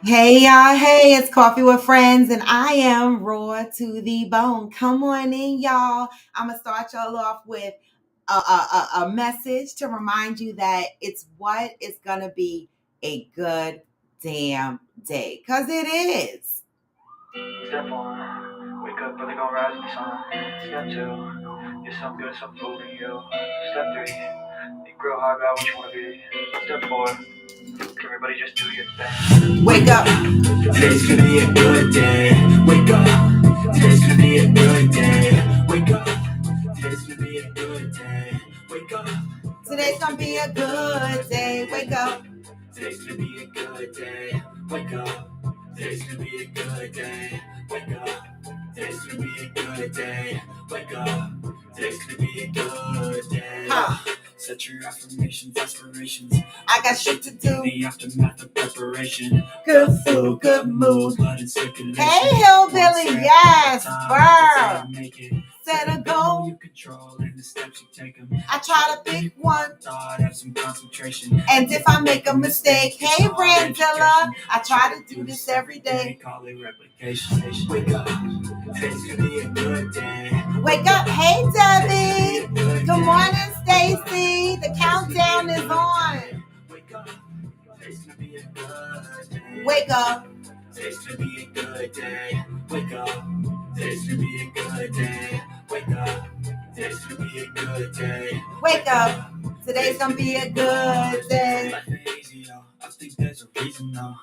Hey y'all, hey, it's Coffee with Friends, and I am raw to the bone. Come on in, y'all. I'm gonna start y'all off with a message to remind you that it's what is gonna be a good damn day, because it is. Step one, wake up early, gonna rise in the sun. Step two, get some good, some food in you. Step three, think real hard about what you wanna be. Step four, everybody just do your thing. Wake up. Today's gonna be a good day. Wake up. Today's gonna be a good day. Wake up. Today's gonna be a good day. Wake up. Today's gonna be a good day. Wake up. Today's gonna be a good day. Wake up. Today's gonna be a good day. Wake up. Today's gonna be a good day. Wake up. Today's gonna be a good day. Set your affirmations, aspirations. I got shit to do. The aftermath of preparation. Good food, good mood. Blood in circulation. Hey, hillbilly, yes, burr. Make it. Set a goal. You control and the steps you take them. I try to pick one. Thought, have some concentration. And if I make a mistake, hey, Brandilla, I try to do this every day. Call it replication. Wake up. Today's gonna be a good day. Wake up. Hey, Debbie. Good morning, Stacy. The countdown is on. Wake up. Today's gonna be a good day. Wake up. Today's gonna be a good day. Wake up. Today's gonna be a good day. Wake up. Today's gonna be a good day. Wake up. Today's gonna be a good day. Life ain't easy, yo. I think there's a reason, though.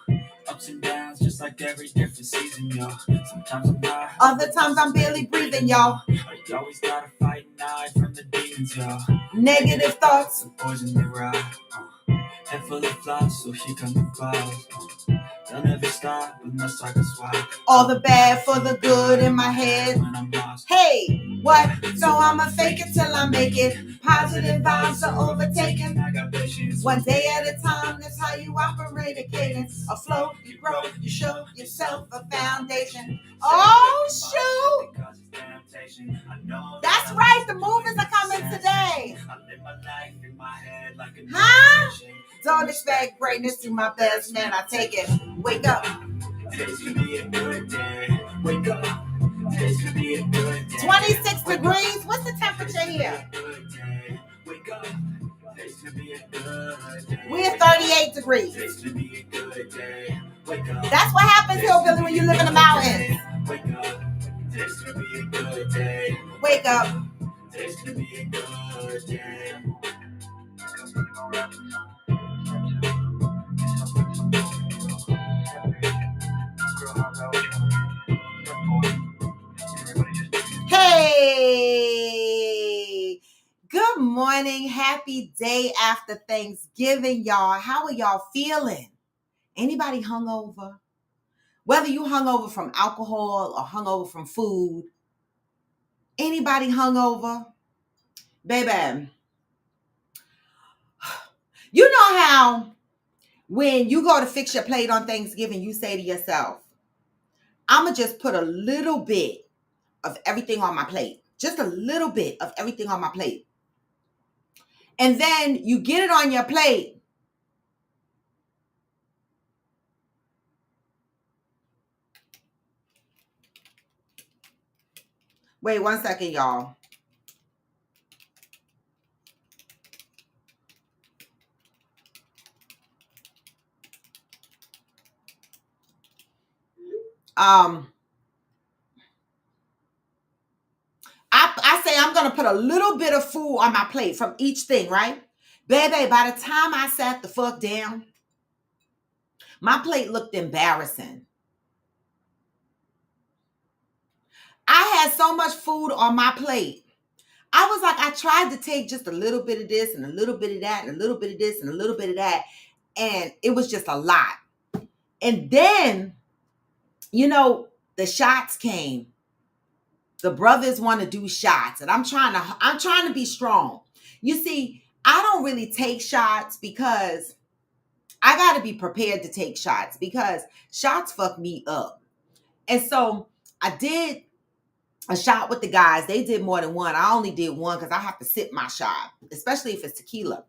Ups and downs, just like every different season, yo. Sometimes I'm high. Other times I'm barely breathing, y'all. You always gotta fight and hide from the demons, yo. Negative thoughts. Some poison the ride. Head full of flies, so she come in clouds. They'll never stop unless I can swap. All the bad for the good in my head. When I'm lost. Hey, what? So I'ma fake it till I make it. Positive vibes are overtaken. I got patience. One day at a time, that's how you operate a cadence. A flow, you grow, you show yourself a foundation. Oh, shoot! Because it's temptation. I know That's right, the movies are coming today. I live my life in my head like a Huh? Don't expect greatness to my best man, I take it. Wake up. Today's gonna be a good day. Wake up. Today's gonna be a good day. 26 degrees. What's the temperature here? Good day. Wake up. Today's gonna be a good day. We're 38 degrees. Today's gonna be a good day. Wake up. That's what happens, hillbilly, when you live in the mountains. Wake up. Today's gonna be a good day. Wake up. Today's gonna be a good day. Hey, good morning. Happy day after Thanksgiving, y'all. How are y'all feeling? Anybody hungover? Whether you hungover from alcohol or hungover from food, anybody hungover? Baby, you know how when you go to fix your plate on Thanksgiving, you say to yourself, I'm going to just put a little bit of everything on my plate. Just a little bit of everything on my plate. And then you get it on your plate. Wait 1 second, y'all. I say I'm going to put a little bit of food on my plate from each thing, right? Baby, by the time I sat the fuck down, my plate looked embarrassing. I had so much food on my plate. I was like, I tried to take just a little bit of this and a little bit of that and a little bit of this and a little bit of that. And it was just a lot. And then, the shots came. The brothers want to do shots, and I'm trying to be strong. You see, I don't really take shots because I got to be prepared to take shots because shots fuck me up. And so I did a shot with the guys. They did more than one. I only did one because I have to sip my shot, especially if it's tequila.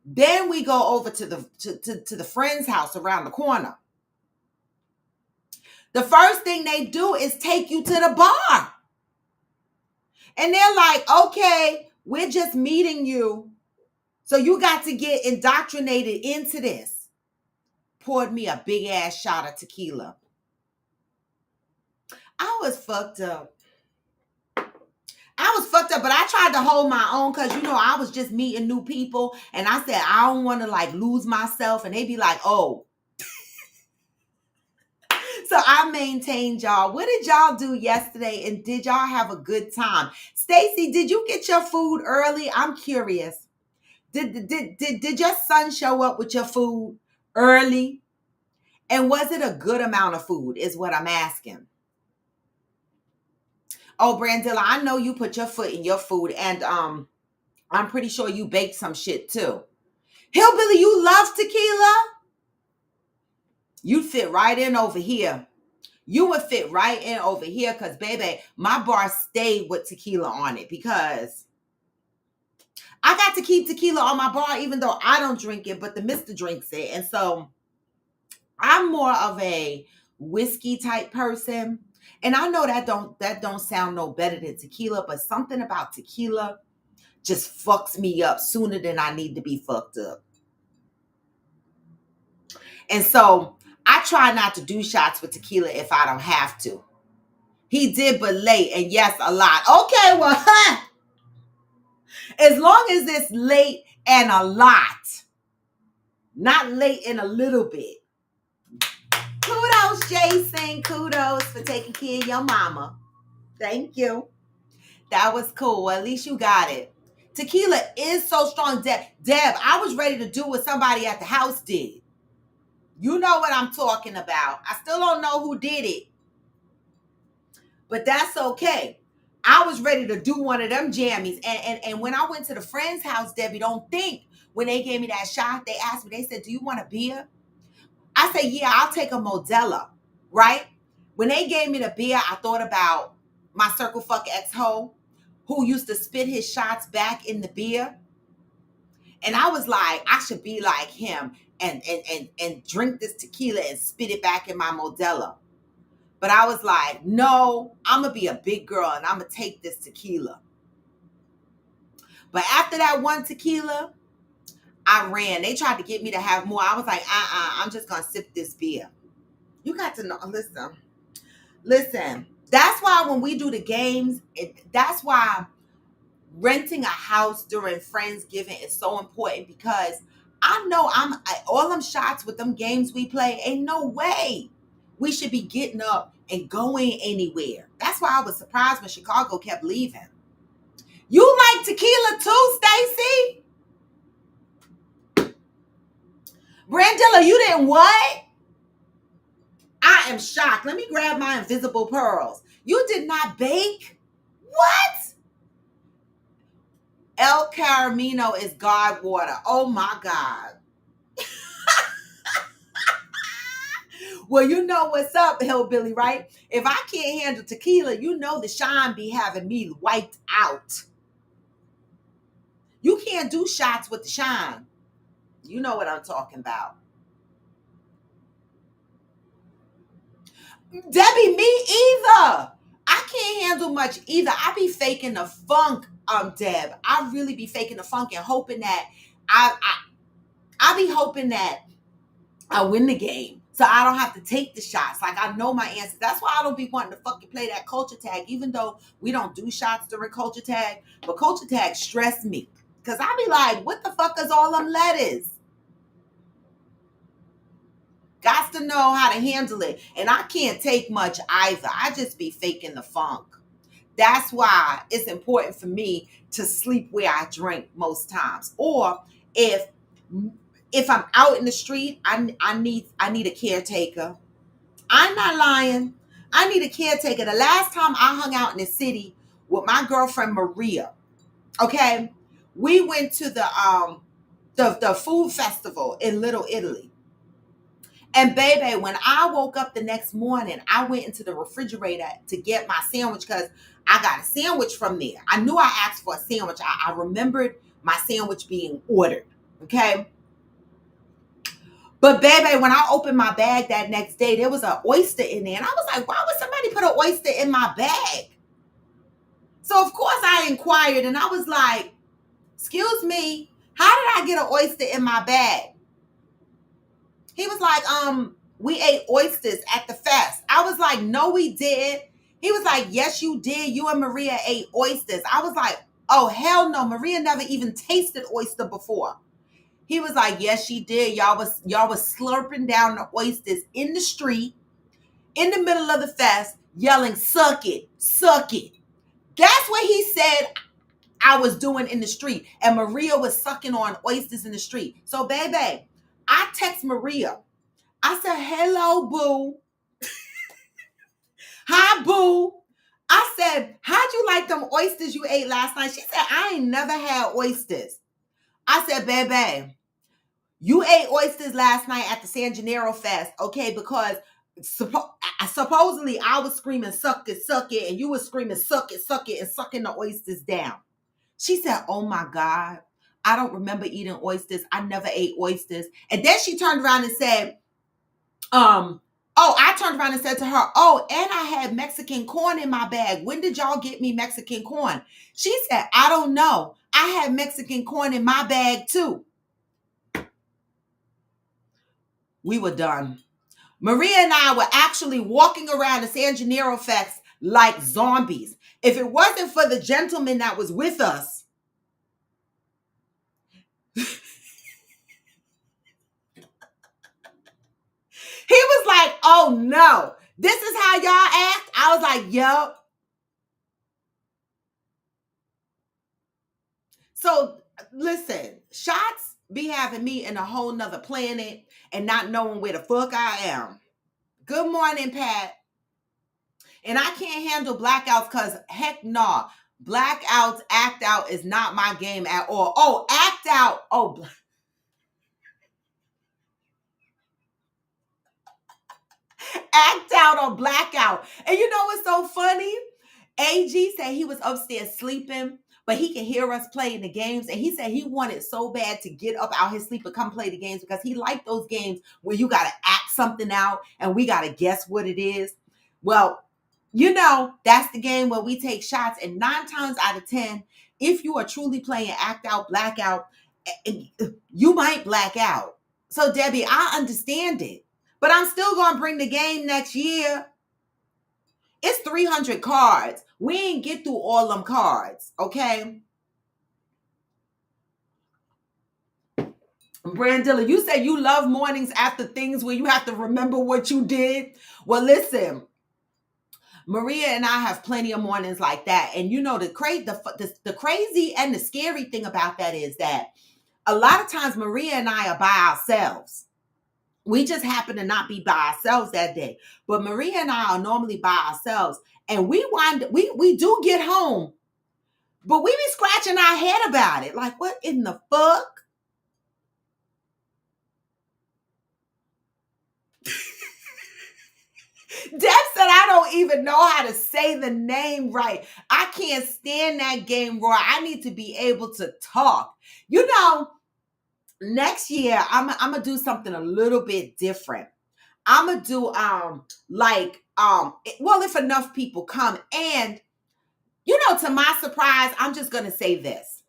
Then we go over to the friend's house around the corner. The first thing they do is take you to the bar. And they're like, okay, we're just meeting you. So you got to get indoctrinated into this. Poured me a big ass shot of tequila. I was fucked up. But I tried to hold my own because, I was just meeting new people. And I said, I don't want to like lose myself. And they be like, oh. So I maintained, y'all. What did y'all do yesterday? And did y'all have a good time? Stacy, did you get your food early? I'm curious. Did your son show up with your food early? And was it a good amount of food is what I'm asking. Oh, Brandilla, I know you put your foot in your food, and I'm pretty sure you baked some shit too. Hillbilly, you love tequila? You'd fit right in over here. You would fit right in over here because, baby, my bar stayed with tequila on it because I got to keep tequila on my bar even though I don't drink it, but the mister drinks it. And so I'm more of a whiskey type person. And I know that don't sound no better than tequila, but something about tequila just fucks me up sooner than I need to be fucked up. And so I try not to do shots with tequila if I don't have to. He did, but late, and yes, a lot. Okay, well, as long as it's late and a lot, not late and a little bit. Kudos, Jason. Kudos for taking care of your mama. Thank you. That was cool. Well, at least you got it. Tequila is so strong. Deb, I was ready to do what somebody at the house did. You know what I'm talking about. I still don't know who did it, but that's okay. I was ready to do one of them jammies. And when I went to the friend's house, Debbie, don't think when they gave me that shot, they asked me, they said, do you want a beer? I said, yeah, I'll take a Modelo, right? When they gave me the beer, I thought about my circle fuck ex-hoe who used to spit his shots back in the beer. And I was like, I should be like him and drink this tequila and spit it back in my Modelo. But I was like, no, I'm going to be a big girl and I'm going to take this tequila. But after that one tequila, I ran. They tried to get me to have more. I was like, I'm just going to sip this beer. You got to know, listen. That's why when we do the games, that's why renting a house during Friendsgiving is so important because I know all them shots with them games we play, ain't no way we should be getting up and going anywhere. That's why I was surprised when Chicago kept leaving. You like tequila too, Stacy? Brandilla, you didn't what? I am shocked. Let me grab my invisible pearls. You did not bake? What? El Caramino is God water. Oh my God. Well, you know what's up, hillbilly, right? If I can't handle tequila, you know the shine be having me wiped out. You can't do shots with the shine. You know what I'm talking about. Debbie, me either. I can't handle much either. I be faking the funk, Deb. I really be faking the funk and hoping that I be hoping that I win the game. So I don't have to take the shots. Like I know my answers. That's why I don't be wanting to fucking play that culture tag, even though we don't do shots during culture tag. But culture tag stress me. Cause I be like, what the fuck is all them letters? Got to know how to handle it. And I can't take much either. I just be faking the funk. That's why it's important for me to sleep where I drink most times. Or if I'm out in the street, I need a caretaker. I'm not lying. I need a caretaker. The last time I hung out in the city with my girlfriend Maria, okay, we went to the food festival in Little Italy. And baby, when I woke up the next morning, I went into the refrigerator to get my sandwich because I got a sandwich from there. I knew I asked for a sandwich. I remembered my sandwich being ordered. Okay. But baby, when I opened my bag that next day, there was an oyster in there. And I was like, why would somebody put an oyster in my bag? So of course I inquired and I was like, excuse me, how did I get an oyster in my bag? He was like, we ate oysters at the fest. I was like, no, we didn't. He was like, yes, you did. You and Maria ate oysters. I was like, oh, hell no. Maria never even tasted oyster before. He was like, yes, she did. Y'all was slurping down the oysters in the street, in the middle of the fest, yelling, suck it, suck it. That's what he said I was doing in the street. And Maria was sucking on oysters in the street. So, baby, I text Maria. I said, hello, boo. Hi, boo. I said, how'd you like them oysters you ate last night? She said, I ain't never had oysters. I said, baby, you ate oysters last night at the San Gennaro Fest, okay? Because supposedly I was screaming, suck it, and you were screaming, suck it, and sucking the oysters down. She said, oh my God, I don't remember eating oysters. I never ate oysters. And then she turned around and said, I turned around and said to her, oh, and I had Mexican corn in my bag. When did y'all get me Mexican corn? She said, I don't know. I had Mexican corn in my bag too. We were done. Maria and I were actually walking around the San Gennaro Fest like zombies. If it wasn't for the gentleman that was with us, he was like, oh no, this is how y'all act? I was like, yup. So listen, shots be having me in a whole nother planet and not knowing where the fuck I am. Good morning, Pat. And I can't handle blackouts because heck no. Blackouts, act out is not my game at all. Oh, act out. Oh, act out or blackout. And you know what's so funny? AG said he was upstairs sleeping, but he can hear us playing the games. And he said he wanted so bad to get up out his sleep and come play the games because he liked those games where you got to act something out and we got to guess what it is. Well, you know, that's the game where we take shots. And 9 times out of 10, if you are truly playing act out, blackout, you might black out. So, Debbie, I understand it. But I'm still going to bring the game next year. It's 300 cards. We ain't get through all them cards, okay? Brandilla, you said you love mornings after things where you have to remember what you did. Well, listen, Maria and I have plenty of mornings like that. And you know, the crazy and the scary thing about that is that a lot of times Maria and I are by ourselves. We just happen to not be by ourselves that day. But Maria and I are normally by ourselves. And we do get home. But we be scratching our head about it. Like, what in the fuck? Deb said, I don't even know how to say the name right. I can't stand that game, Roy. I need to be able to talk. You know, next year, I'm going to do something a little bit different. I'm going to do, well, if enough people come. And, you know, to my surprise, I'm just going to say this.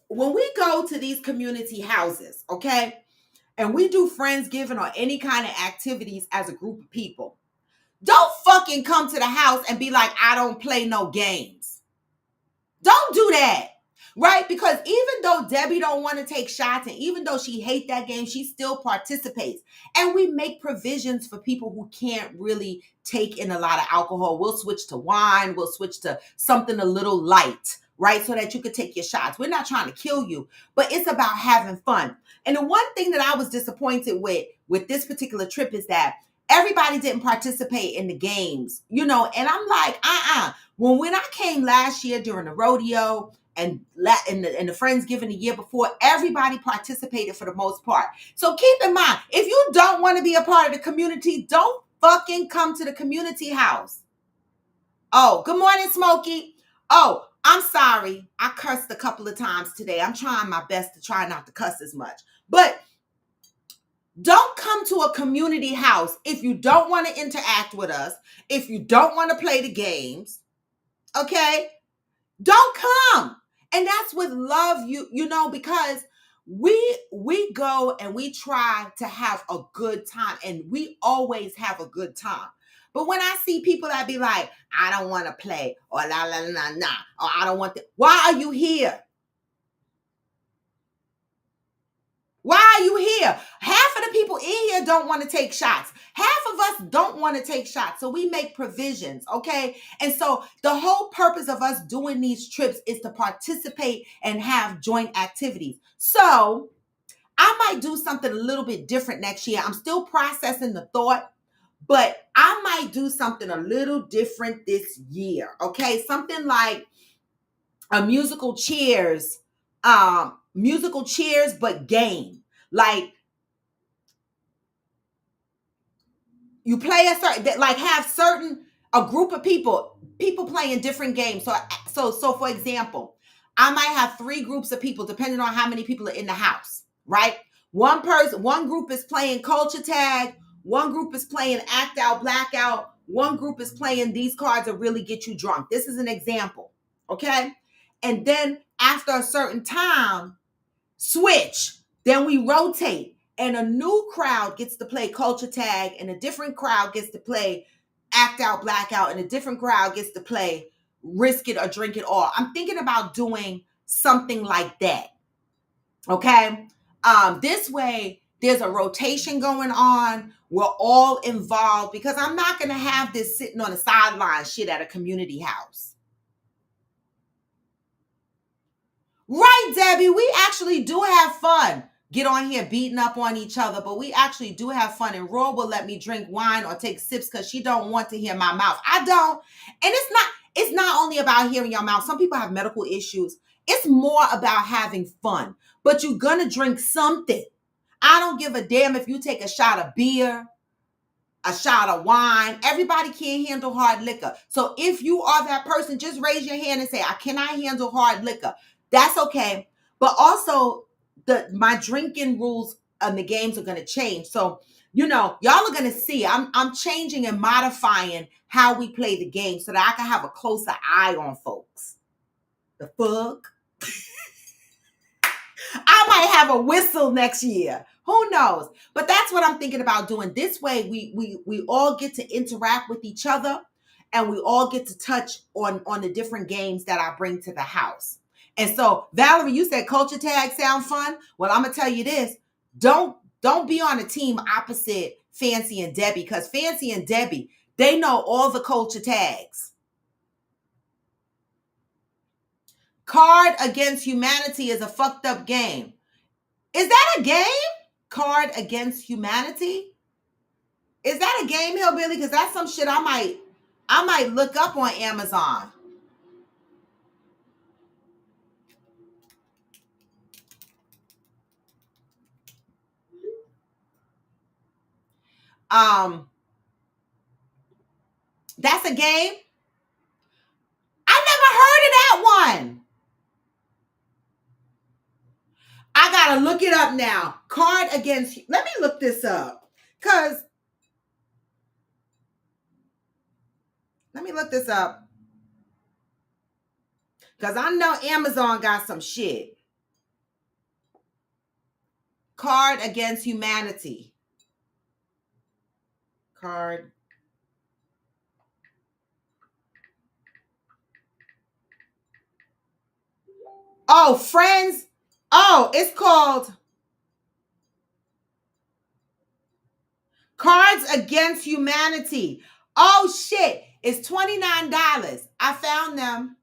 When we go to these community houses, okay, and we do Friendsgiving or any kind of activities as a group of people, don't fucking come to the house and be like, I don't play no games. Don't do that. Right? Because even though Debbie don't want to take shots and even though she hates that game, she still participates. And we make provisions for people who can't really take in a lot of alcohol. We'll switch to wine. We'll switch to something a little light, right? So that you could take your shots. We're not trying to kill you, but it's about having fun. And the one thing that I was disappointed with this particular trip is that everybody didn't participate in the games, you know, and I'm like, when I came last year during the rodeo and the Friendsgiving the year before, everybody participated for the most part. So keep in mind, if you don't want to be a part of the community, don't fucking come to the community house. Oh, good morning, Smokey. Oh, I'm sorry. I cursed a couple of times today. I'm trying my best to try not to cuss as much. But don't come to a community house if you don't want to interact with us, if you don't want to play the games, okay? Don't come. And that's with love, you know, because we go and we try to have a good time, and we always have a good time. But when I see people that be like, I don't want to play, or la la la la, or I don't want to, why are you here? Why are you here? Half of the people in here don't want to take shots. Half of us don't want to take shots. So we make provisions, okay? And so the whole purpose of us doing these trips is to participate and have joint activities. So I might do something a little bit different next year. I'm still processing the thought, but I might do something a little different this year, okay? Something like a musical chairs, but game. Like, you play a certain, like, have certain, a group of people playing different games. So for example, I might have three groups of people depending on how many people are in the house, right? One group is playing culture tag, one group is playing act out blackout, one group is playing these cards that really get you drunk. This is an example, okay? And then after a certain time, switch. Then we rotate, and a new crowd gets to play culture tag, and a different crowd gets to play act out blackout, and a different crowd gets to play risk it or drink it all. I'm thinking about doing something like that. Okay. This way there's a rotation going on. We're all involved, because I'm not going to have this sitting on the sideline shit at a community house. Right, Debbie, we actually do have fun. Get on here beating up on each other, but we actually do have fun. And Roy will let me drink wine or take sips because she don't want to hear my mouth. I don't. And it's not only about hearing your mouth. Some people have medical issues. It's more about having fun. But you're gonna drink something. I don't give a damn if you take a shot of beer, a shot of wine. Everybody can't handle hard liquor. So if you are that person, just raise your hand and say, I cannot handle hard liquor. That's okay. But also, my drinking rules and the games are going to change. So, y'all are going to see I'm changing and modifying how we play the game so that I can have a closer eye on folks. The fuck? I might have a whistle next year. Who knows? But that's what I'm thinking about doing. This way, we all get to interact with each other, and we all get to touch on the different games that I bring to the house. And so, Valerie, you said culture tag sound fun. Well, I'm gonna tell you this: don't be on a team opposite Fancy and Debbie, because Fancy and Debbie, they know all the culture tags. Card Against Humanity is a fucked up game. Is that a game? Card Against Humanity? Is that a game, Hillbilly? Because that's some shit I might look up on Amazon. That's a game. I never heard of that one. I gotta look it up now. Card Against. Let me look this up. Let me look this up. Because I know Amazon got some shit. Card Against Humanity. Card. Oh, Friends. Oh, it's called Cards Against Humanity. Oh, shit. It's $29. I found them.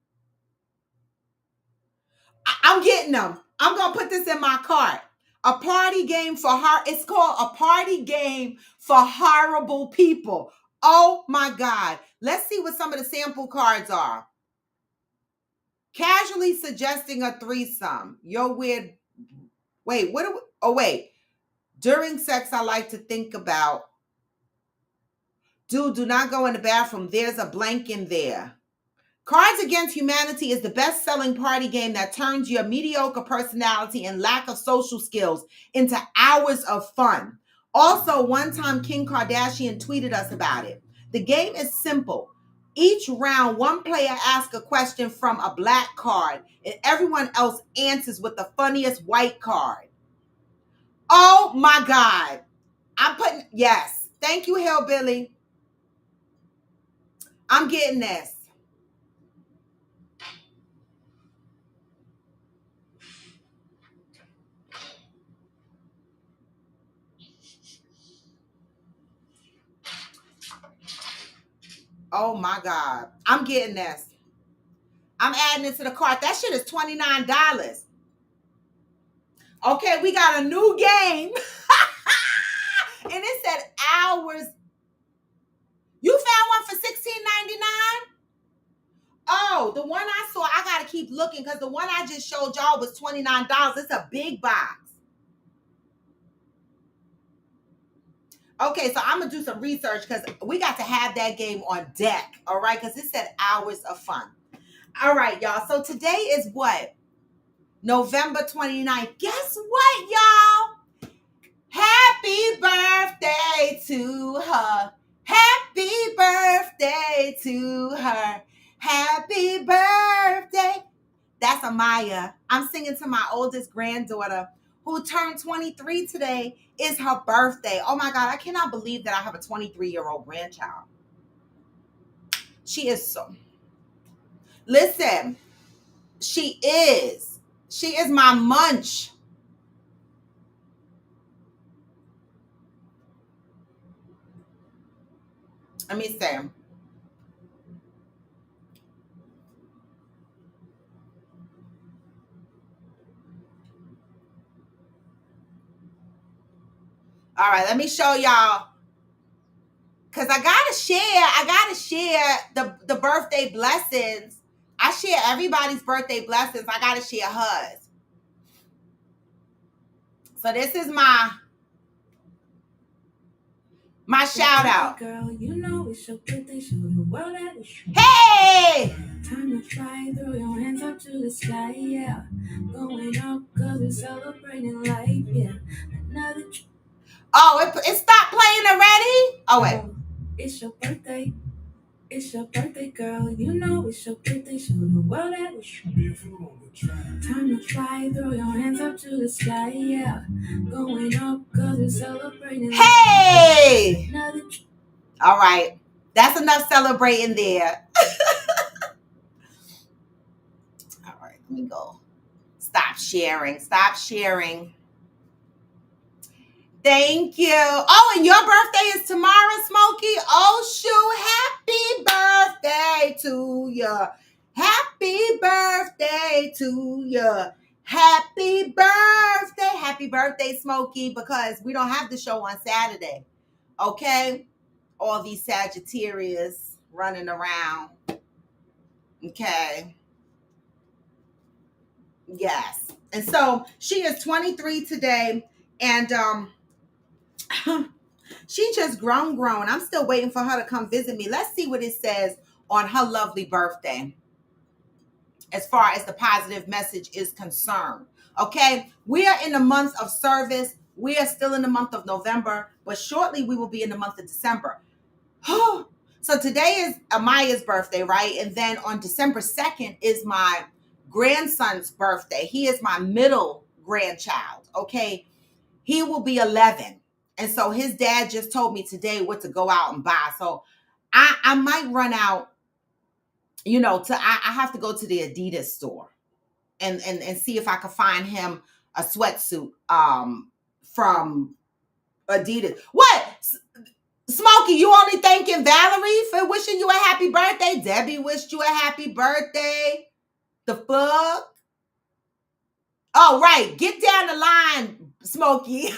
I'm getting them. I'm going to put this in my cart. A party game for it's called A Party Game for Horrible People. Oh my God. Let's see what some of the sample cards are. Casually suggesting a threesome. You're weird. Wait, wait. During sex, I like to think about. Dude, do not go in the bathroom. There's a blank in there. Cards Against Humanity is the best-selling party game that turns your mediocre personality and lack of social skills into hours of fun. Also, one time Kim Kardashian tweeted us about it. The game is simple. Each round, one player asks a question from a black card, and everyone else answers with the funniest white card. Oh my God. Yes. Thank you, Hillbilly. I'm getting this. Oh my God. I'm getting this. I'm adding it to the cart. That shit is $29. Okay, we got a new game. And it said hours. You found one for $16.99? Oh, the one I saw, I gotta keep looking because the one I just showed y'all was $29. It's a big box. Okay, so I'm gonna do some research because we got to have that game on deck. All right, because it said hours of fun. All right, y'all. So today is what? November 29th. Guess what, y'all? Happy birthday to her. Happy birthday to her. Happy birthday. That's Amaya. I'm singing to my oldest granddaughter who turned 23 today. It's her birthday. Oh my God, I cannot believe that I have a 23-year-old grandchild. She is so. Listen, she is. She is my munch. Let me say. All right, let me show y'all. Cause I gotta share the birthday blessings. I share everybody's birthday blessings. I gotta share hers. So this is my shout out. Girl, you know it's your birthday, show the world that it's your Hey! time to try, throw your hands up to the sky, yeah. Going up, cause we're celebrating life, yeah. Another Oh, it stopped playing already? Oh, wait. It's your birthday. It's your birthday, girl. You know it's your birthday. Show the world that it's your time to try. Throw your hands up to the sky, yeah. Going up, cause we're celebrating. Hey! All right. That's enough celebrating there. All right, let me go. Stop sharing. Stop sharing. Thank you. Oh, and your birthday is tomorrow, Smokey. Oh, shoot. Happy birthday to you. Happy birthday to you. Happy birthday. Happy birthday, Smokey, because we don't have the show on Saturday. Okay? All these Sagittarius running around. Okay. Yes. And so she is 23 today. And she just grown. I'm still waiting for her to come visit me. Let's see what it says on her lovely birthday as far as the positive message is concerned. Okay, we are in the month of service. We are still in the month of November, but shortly we will be in the month of December. So today is Amaya's birthday, right? And then on December 2nd is my grandson's birthday. He is my middle grandchild. Okay, he will be 11. And so his dad just told me today what to go out and buy. So I might run out, I have to go to the Adidas store and see if I can find him a sweatsuit from Adidas. What? Smokey, you only thanking Valerie for wishing you a happy birthday? Debbie wished you a happy birthday. The fuck? Oh, right. Get down the line, Smokey.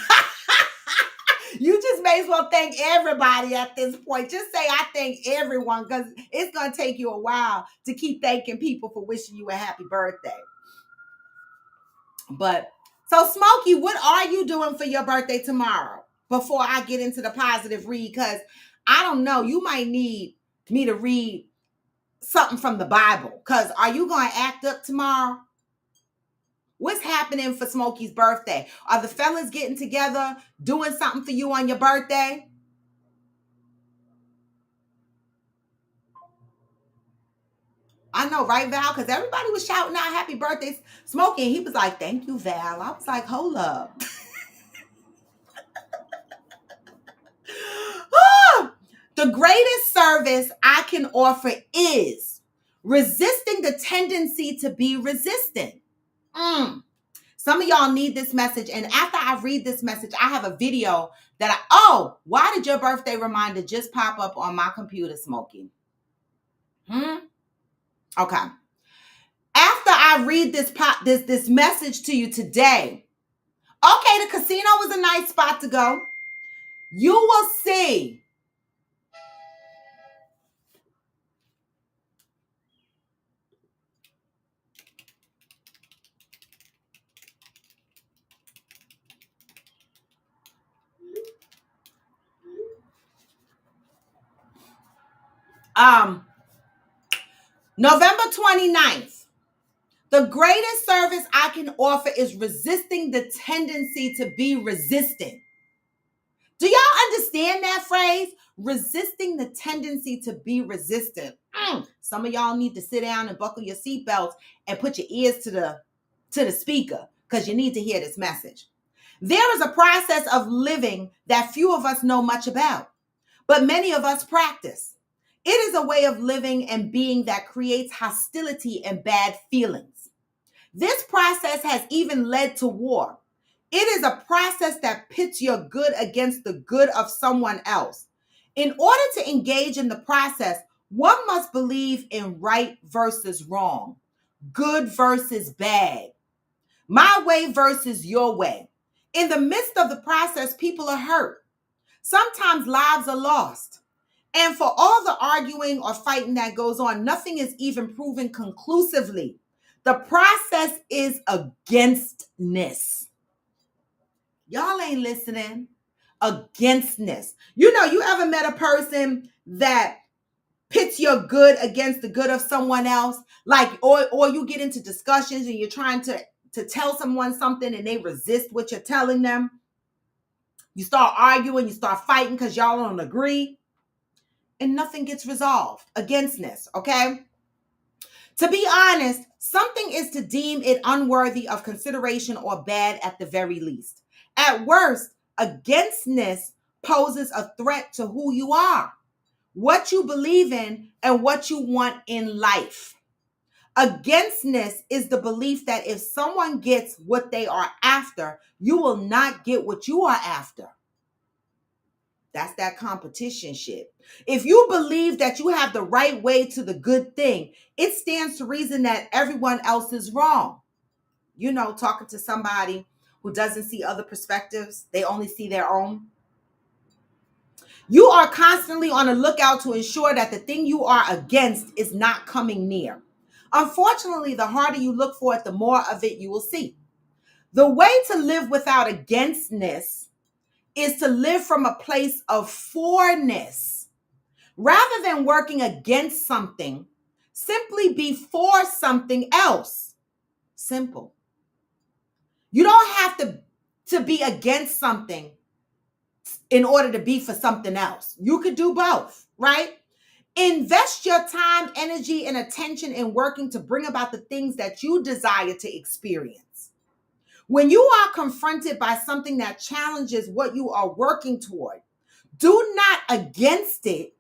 You just may as well thank everybody at this point. Just say I thank everyone because it's going to take you a while to keep thanking people for wishing you a happy birthday. But so Smokey, what are you doing for your birthday tomorrow? Before I get into the positive read, because I don't know, you might need me to read something from the Bible. Because are you going to act up tomorrow? What's happening for Smokey's birthday? Are the fellas getting together, doing something for you on your birthday? I know, right, Val? Because everybody was shouting out happy birthday, Smokey. And he was like, thank you, Val. I was like, hold up. The greatest service I can offer is resisting the tendency to be resistant. Some of y'all need this message. And after I read this message, I have a video that why did your birthday reminder just pop up on my computer, Smokey? Okay. After I read this message to you today, okay, the casino was a nice spot to go. You will see. November 29th. The greatest service I can offer is resisting the tendency to be resistant. Do y'all understand that phrase? Resisting the tendency to be resistant. Some of y'all need to sit down and buckle your seatbelts and put your ears to the speaker because you need to hear this message. There is a process of living that few of us know much about, but many of us practice. It is a way of living and being that creates hostility and bad feelings. This process has even led to war. It is a process that pits your good against the good of someone else. In order to engage in the process, one must believe in right versus wrong, good versus bad, my way versus your way. In the midst of the process, people are hurt. Sometimes lives are lost. And for all the arguing or fighting that goes on, nothing is even proven conclusively. The process is againstness. Y'all ain't listening. Againstness. You ever met a person that pits your good against the good of someone else? Like, or you get into discussions and you're trying to tell someone something and they resist what you're telling them. You start arguing, you start fighting because y'all don't agree. And nothing gets resolved. Againstness, okay? To be honest, something is to deem it unworthy of consideration or bad at the very least. At worst, againstness poses a threat to who you are, what you believe in, and what you want in life. Againstness is the belief that if someone gets what they are after, you will not get what you are after. That's that competition shit. If you believe that you have the right way to the good thing, it stands to reason that everyone else is wrong. Talking to somebody who doesn't see other perspectives, they only see their own. You are constantly on the lookout to ensure that the thing you are against is not coming near. Unfortunately, the harder you look for it, the more of it you will see. The way to live without againstness is to live from a place of forness. Rather than working against something, simply be for something else. Simple. You don't have to be against something in order to be for something else. You could do both, right? Invest your time, energy, and attention in working to bring about the things that you desire to experience. When you are confronted by something that challenges what you are working toward, do not against it.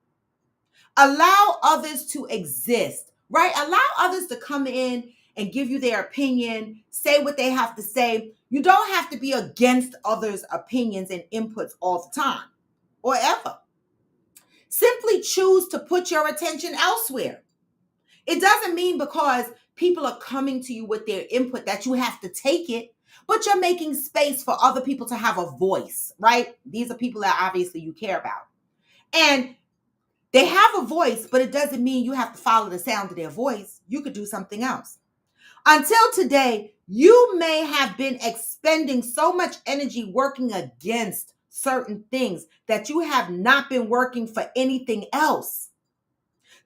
Allow others to exist, right? Allow others to come in and give you their opinion, say what they have to say. You don't have to be against others' opinions and inputs all the time or ever. Simply choose to put your attention elsewhere. It doesn't mean because people are coming to you with their input that you have to take it, but you're making space for other people to have a voice, right? These are people that obviously you care about. And they have a voice, but it doesn't mean you have to follow the sound of their voice. You could do something else. Until today, you may have been expending so much energy working against certain things that you have not been working for anything else.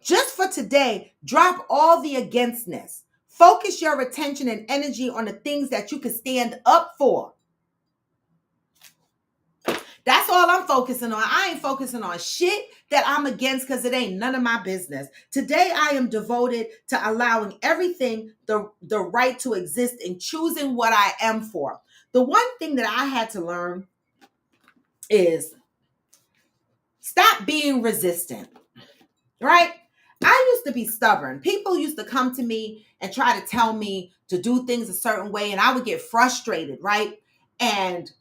Just for today, drop all the againstness. Focus your attention and energy on the things that you can stand up for. That's all I'm focusing on. I ain't focusing on shit that I'm against because it ain't none of my business. Today, I am devoted to allowing everything the right to exist and choosing what I am for. The one thing that I had to learn is stop being resistant, right? I used to be stubborn. People used to come to me and try to tell me to do things a certain way, and I would get frustrated, right? And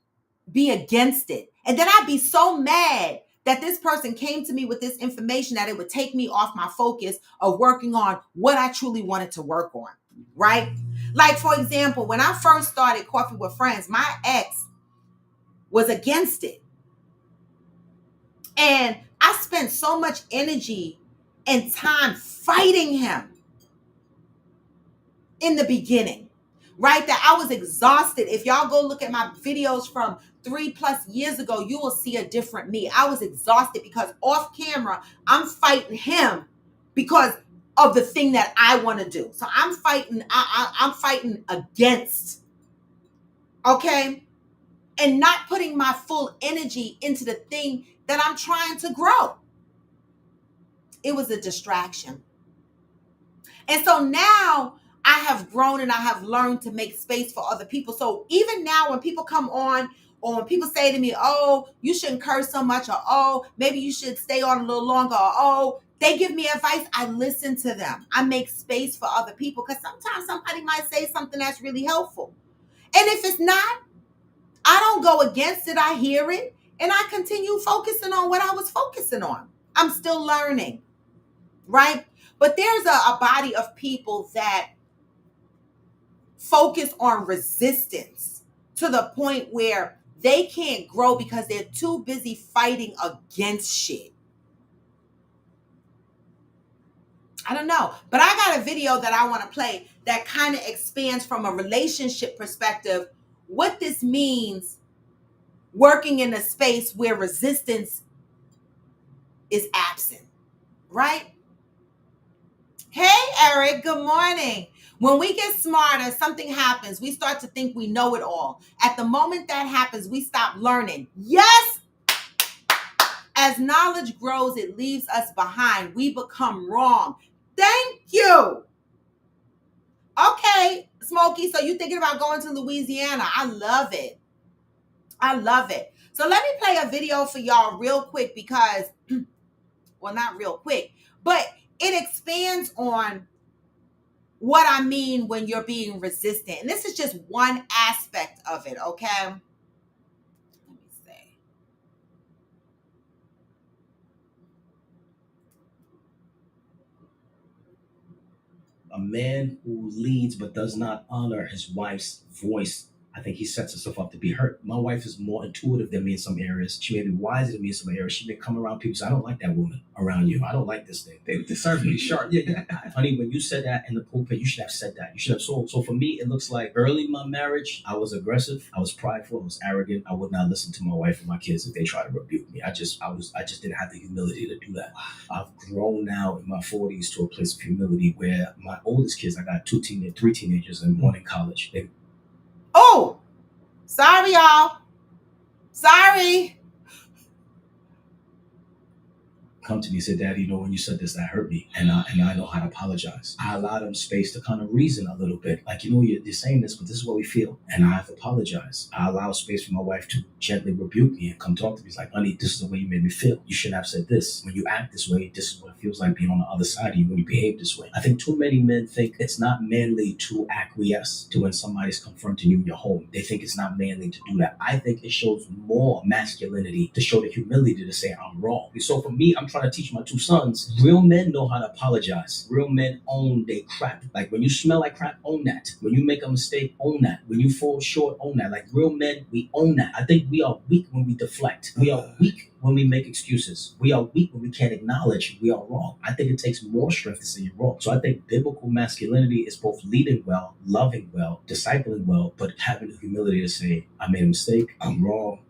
be against it. And then I'd be so mad that this person came to me with this information that it would take me off my focus of working on what I truly wanted to work on, right? Like, for example, when I first started Coffee with Friends, my ex was against it. And I spent so much energy and time fighting him in the beginning, right? That I was exhausted. If y'all go look at my videos from 3+ years ago, you will see a different me. I was exhausted because off camera, I'm fighting him because of the thing that I want to do. So I'm fighting, I'm fighting against, okay? And not putting my full energy into the thing that I'm trying to grow. It was a distraction. And so now I have grown and I have learned to make space for other people. So even now when people come on or when people say to me, oh, you shouldn't curse so much, or oh, maybe you should stay on a little longer, or oh, they give me advice, I listen to them. I make space for other people because sometimes somebody might say something that's really helpful. And if it's not, I don't go against it. I hear it and I continue focusing on what I was focusing on. I'm still learning, right? But there's a body of people that focus on resistance to the point where they can't grow because they're too busy fighting against shit. I don't know, but I got a video that I want to play that kind of expands from a relationship perspective what this means working in a space where resistance is absent, right? Hey, Eric, good morning. When we get smarter, something happens. We start to think we know it all. At the moment that happens, we stop learning. Yes, as knowledge grows, it leaves us behind. We become wrong. Thank you. Okay, Smokey, so you thinking about going to Louisiana. I love it. I love it. So let me play a video for y'all real quick because, well, not real quick, but it expands on what I mean when you're being resistant. And this is just one aspect of it, okay? Let me see. A man who leads but does not honor his wife's voice, I think he sets himself up to be hurt. My wife is more intuitive than me in some areas. She may be wiser than me in some areas. She may come around people and say, I don't like that woman around you. I don't like this thing. They deserve to be sharp. Yeah. Honey, when you said that in the pulpit, you should have said that. You should have. So for me, it looks like early in my marriage, I was aggressive. I was prideful. I was arrogant. I would not listen to my wife and my kids if they try to rebuke me. I just didn't have the humility to do that. I've grown now in my 40s to a place of humility where my oldest kids, I got three teenagers and one in college. Oh, sorry, y'all. Sorry. Come to me and say, Daddy, when you said this, that hurt me. And I know how to apologize. I allow them space to kind of reason a little bit. Like, you're saying this, but this is what we feel. And I have to apologize. I allow space for my wife to gently rebuke me and come talk to me. It's like, honey, this is the way you made me feel. You shouldn't have said this. When you act this way, this is what it feels like being on the other side of you when you behave this way. I think too many men think it's not manly to acquiesce to when somebody's confronting you in your home. They think it's not manly to do that. I think it shows more masculinity to show the humility to say, I'm wrong. So for me, I'm trying to teach my two sons, real men know how to apologize. Real men own their crap. Like, when you smell like crap, own that. When you make a mistake, own that. When you fall short, own that. Like, real men, we own that. I think we are weak when we deflect. We are weak when we make excuses. We are weak when we can't acknowledge we are wrong. I think it takes more strength to say you're wrong. So I think biblical masculinity is both leading well, loving well, discipling well, but having the humility to say, I made a mistake, I'm wrong,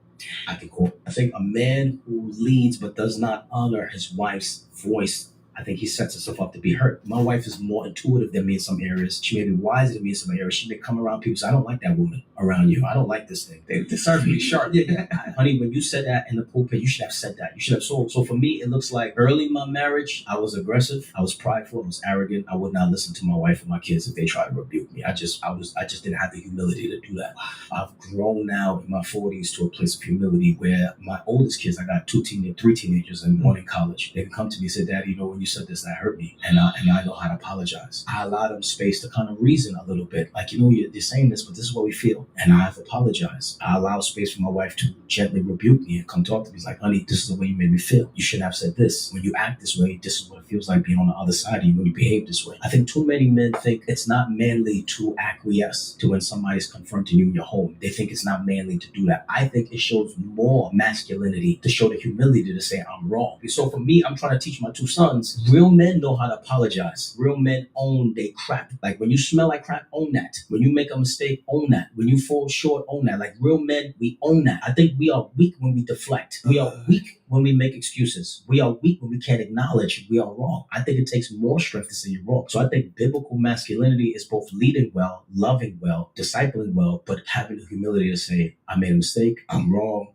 I think a man who leads but does not honor his wife's voice, I think he sets himself up to be hurt. My wife is more intuitive than me in some areas. She may be wiser than me in some areas. She may come around people and say, I don't like that woman around you. I don't like this thing. They serve me sharp. Yeah. Honey, when you said that in the pulpit, you should have said that. You should have. So for me, it looks like early in my marriage, I was aggressive. I was prideful. I was arrogant. I would not listen to my wife and my kids if they tried to rebuke me. I just didn't have the humility to do that. I've grown now in my 40s to a place of humility where my oldest kids, I got three teenagers and one in college. They can come to me and say, Daddy, when you said this, that hurt me. And I know how to apologize. I allow them space to kind of reason a little bit. Like, you're saying this, but this is what we feel. And I've apologized. I allow space for my wife to gently rebuke me and come talk to me. It's like, honey, this is the way you made me feel. You shouldn't have said this. When you act this way, this is what it feels like being on the other side of you when you behave this way. I think too many men think it's not manly to acquiesce to when somebody's confronting you in your home. They think it's not manly to do that. I think it shows more masculinity to show the humility to say I'm wrong. So for me, I'm trying to teach my two sons, real men know how to apologize. Real men own their crap. Like when you smell like crap, own that. When you make a mistake, own that. When you fall short, own that. Like real men, we own that. I think we are weak when we deflect. We are weak when we make excuses. We are weak when we can't acknowledge we are wrong. I think it takes more strength to say you're wrong. So I think biblical masculinity is both leading well, loving well, discipling well, but having the humility to say, I made a mistake, I'm wrong,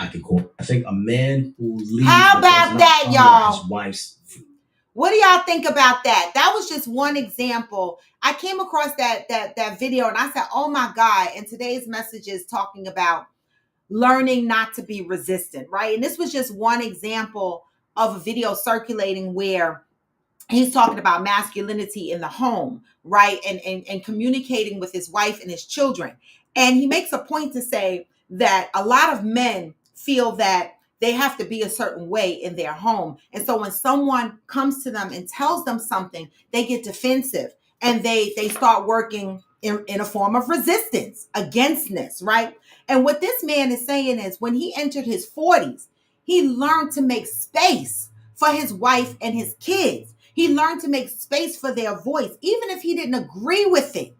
I can call. I think a man who leads How about that, y'all? his wife's. What do y'all think about that? That was just one example. I came across that video and I said, oh my God. And today's message is talking about learning not to be resistant, right? And this was just one example of a video circulating where he's talking about masculinity in the home, right? And communicating with his wife and his children. And he makes a point to say that a lot of men feel that they have to be a certain way in their home. And so when someone comes to them and tells them something, they get defensive and they start working in a form of resistance, againstness, right? And what this man is saying is when he entered his 40s, he learned to make space for his wife and his kids. He learned to make space for their voice, even if he didn't agree with it,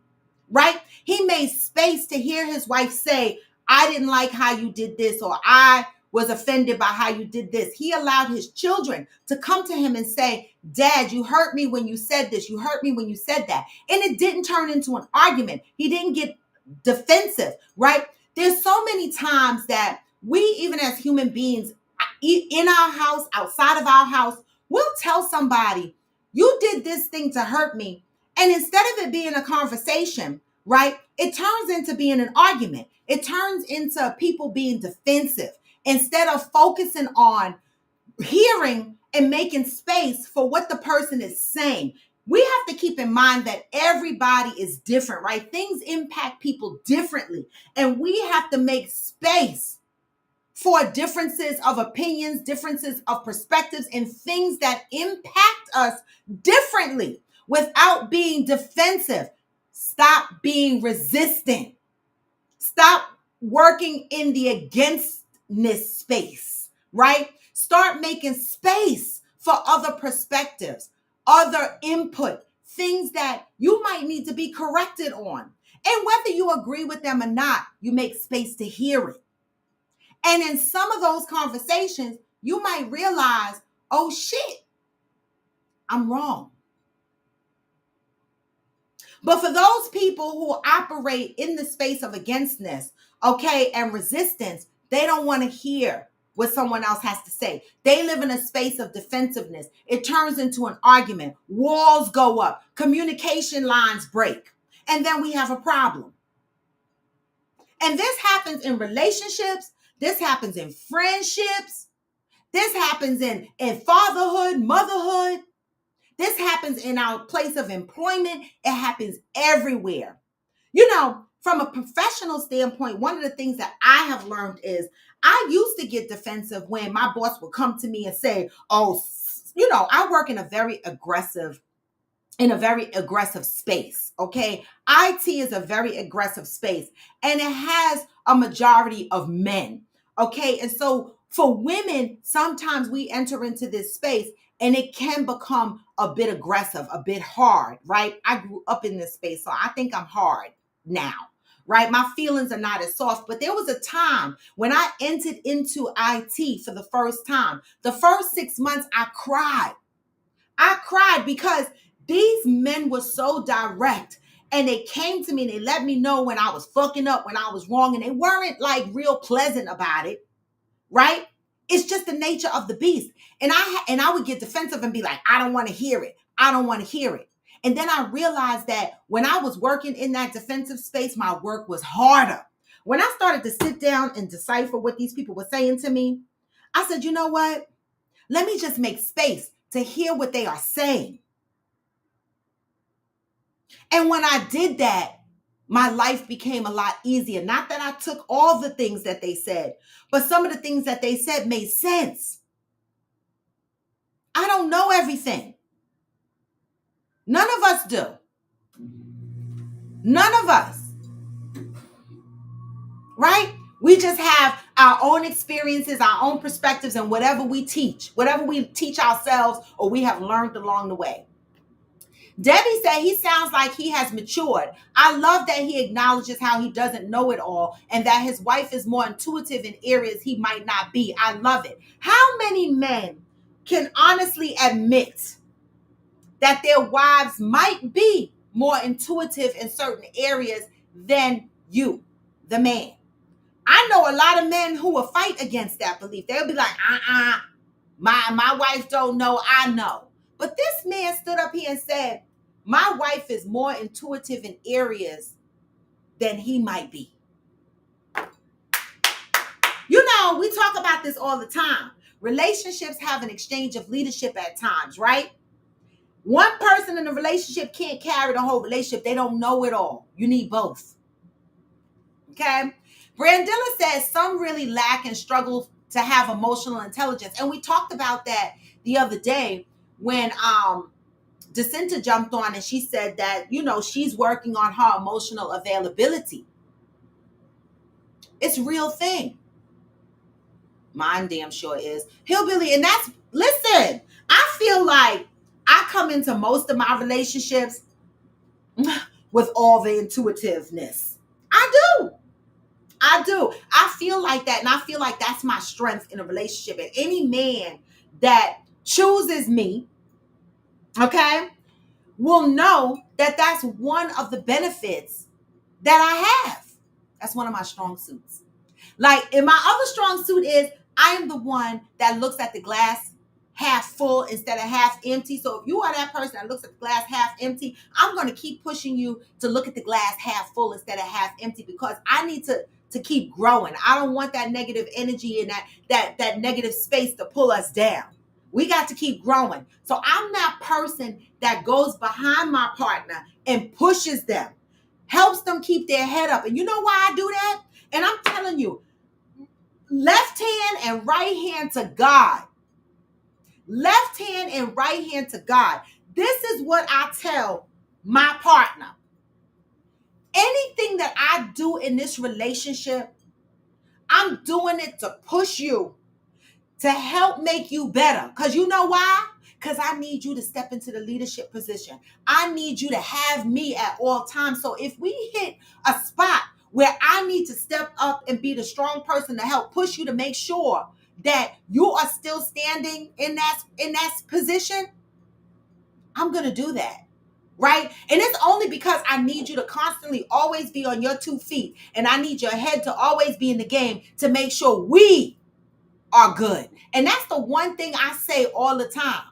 right? He made space to hear his wife say, I didn't like how you did this, or I was offended by how you did this. He allowed his children to come to him and say, Dad, you hurt me when you said this. You hurt me when you said that. And it didn't turn into an argument. He didn't get defensive, right? There's so many times that we, even as human beings, in our house, outside of our house, we'll tell somebody, you did this thing to hurt me. And instead of it being a conversation, right, it turns into being an argument. It turns into people being defensive instead of focusing on hearing and making space for what the person is saying. We have to keep in mind that everybody is different, right? Things impact people differently. And we have to make space for differences of opinions, differences of perspectives, and things that impact us differently without being defensive. Stop being resistant. Stop working in the againstness space, right? Start making space for other perspectives, other input, things that you might need to be corrected on. And whether you agree with them or not, you make space to hear it. And in some of those conversations, you might realize, oh shit, I'm wrong. But for those people who operate in the space of againstness, okay, and resistance, they don't want to hear what someone else has to say. They live in a space of defensiveness. It turns into an argument. Walls go up. Communication lines break. And then we have a problem. And this happens in relationships. This happens in friendships. This happens in fatherhood, motherhood. This happens in our place of employment. It happens everywhere. From a professional standpoint, one of the things that I have learned is I used to get defensive when my boss would come to me and say, oh, I work in a very aggressive space. Okay. IT is a very aggressive space and it has a majority of men. Okay. And so for women, sometimes we enter into this space and it can become a bit aggressive, a bit hard, right? I grew up in this space, so I think I'm hard now, right? My feelings are not as soft, but there was a time when I entered into IT for the first time. The first 6 months I cried. I cried because these men were so direct, and they came to me and they let me know when I was fucking up, when I was wrong, and they weren't like real pleasant about it, right? It's just the nature of the beast. And I would get defensive and be like, I don't want to hear it. I don't want to hear it. And then I realized that when I was working in that defensive space, my work was harder. When I started to sit down and decipher what these people were saying to me, I said, you know what? Let me just make space to hear what they are saying. And when I did that, my life became a lot easier. Not that I took all the things that they said, but some of the things that they said made sense. I don't know everything. None of us do. None of us, right? We just have our own experiences, our own perspectives, and whatever we teach ourselves or we have learned along the way. Debbie said he sounds like he has matured. I love that he acknowledges how he doesn't know it all and that his wife is more intuitive in areas he might not be. I love it. How many men can honestly admit that their wives might be more intuitive in certain areas than you, the man? I know a lot of men who will fight against that belief. They'll be like, my wife don't know, I know. But this man stood up here and said, my wife is more intuitive in areas than he might be. You know, we talk about this all the time. Relationships have an exchange of leadership at times, right? One person in a relationship can't carry the whole relationship. They don't know it all. You need both. Okay? Brandilla says some really lack and struggle to have emotional intelligence. And we talked about that the other day when Jacinta jumped on and she said that, you know, she's working on her emotional availability. It's a real thing. Mine damn sure is. Hillbilly, and that's, listen, I feel like I come into most of my relationships with all the intuitiveness. I do. I feel like that. And I feel like that's my strength in a relationship. And any man that chooses me, okay, will know that that's one of the benefits that I have. That's one of my strong suits. Like, and my other strong suit is I am the one that looks at the glass half full instead of half empty. So if you are that person that looks at the glass half empty, I'm going to keep pushing you to look at the glass half full instead of half empty because I need to keep growing. I don't want that negative energy and that negative space to pull us down. We got to keep growing. So I'm that person that goes behind my partner and pushes them, helps them keep their head up. And you know why I do that? And I'm telling you, left hand and right hand to God. Left hand and right hand to God. This is what I tell my partner. Anything that I do in this relationship, I'm doing it to push you, to help make you better. Because you know why? Because I need you to step into the leadership position. I need you to have me at all times. So if we hit a spot where I need to step up and be the strong person to help push you to make sure that you are still standing in that position, I'm going to do that. Right? And it's only because I need you to constantly always be on your 2 feet. And I need your head to always be in the game to make sure we are good. And that's the one thing I say all the time.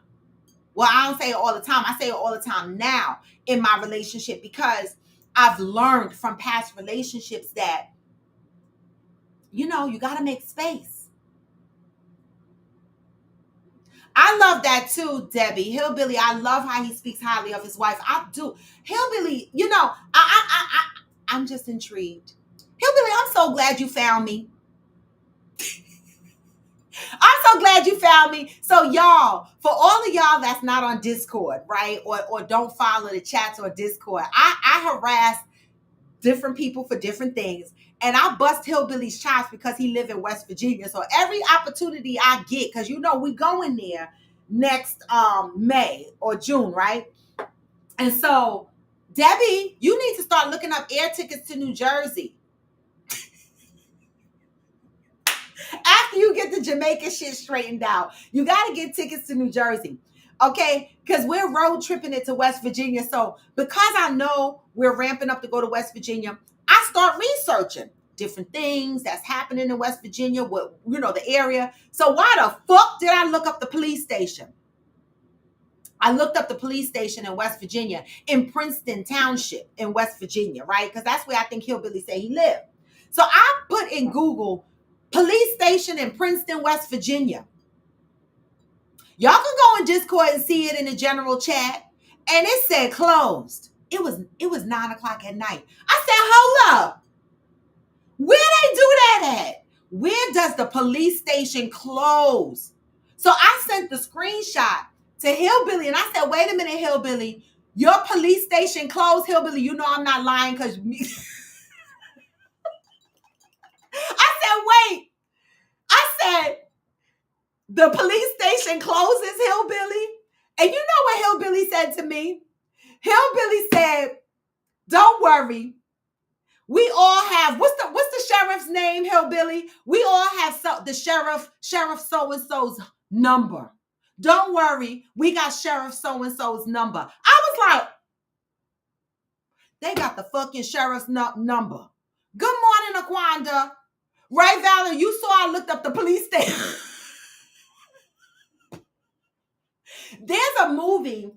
Well, I don't say it all the time. I say it all the time now in my relationship because I've learned from past relationships that, you know, you got to make space. I love that too, Debbie. Hillbilly, I love how he speaks highly of his wife. I do. Hillbilly, you know, I'm just intrigued. Hillbilly, I'm so glad you found me. I'm so glad you found me. So y'all, for all of y'all that's not on Discord, right? Or don't follow the chats or Discord, I harass different people for different things. And I bust Hillbilly's chops because he live in West Virginia. So every opportunity I get, because you know we going there next May or June, right? And so, Debbie, you need to start looking up air tickets to New Jersey. After you get the Jamaica shit straightened out, you got to get tickets to New Jersey. Okay, because we're road tripping it to West Virginia. So because I know we're ramping up to go to West Virginia, I start researching different things that's happening in West Virginia, what the area. So why the fuck did I look up the police station? I looked up the police station in West Virginia, in Princeton Township in West Virginia, right? Because that's where I think Hillbilly say he lived. So I put in Google police station in Princeton, West Virginia. Y'all can go in Discord and see it in the general chat. And it said closed. It was 9 o'clock at night. I said, hold up. Where they do that at? Where does the police station close? So I sent the screenshot to Hillbilly and I said, wait a minute, Hillbilly. Your police station closed, Hillbilly. You know I'm not lying because I said, wait. I said, the police station closes, Hillbilly. And you know what Hillbilly said to me? Hillbilly said, don't worry. We all have, what's the sheriff's name, Hillbilly? We all have the sheriff so-and-so's number. Don't worry. We got Sheriff so-and-so's number. I was like, they got the fucking sheriff's number. Good morning, Aquanda. Right, Valerie? You saw I looked up the police station. There's a movie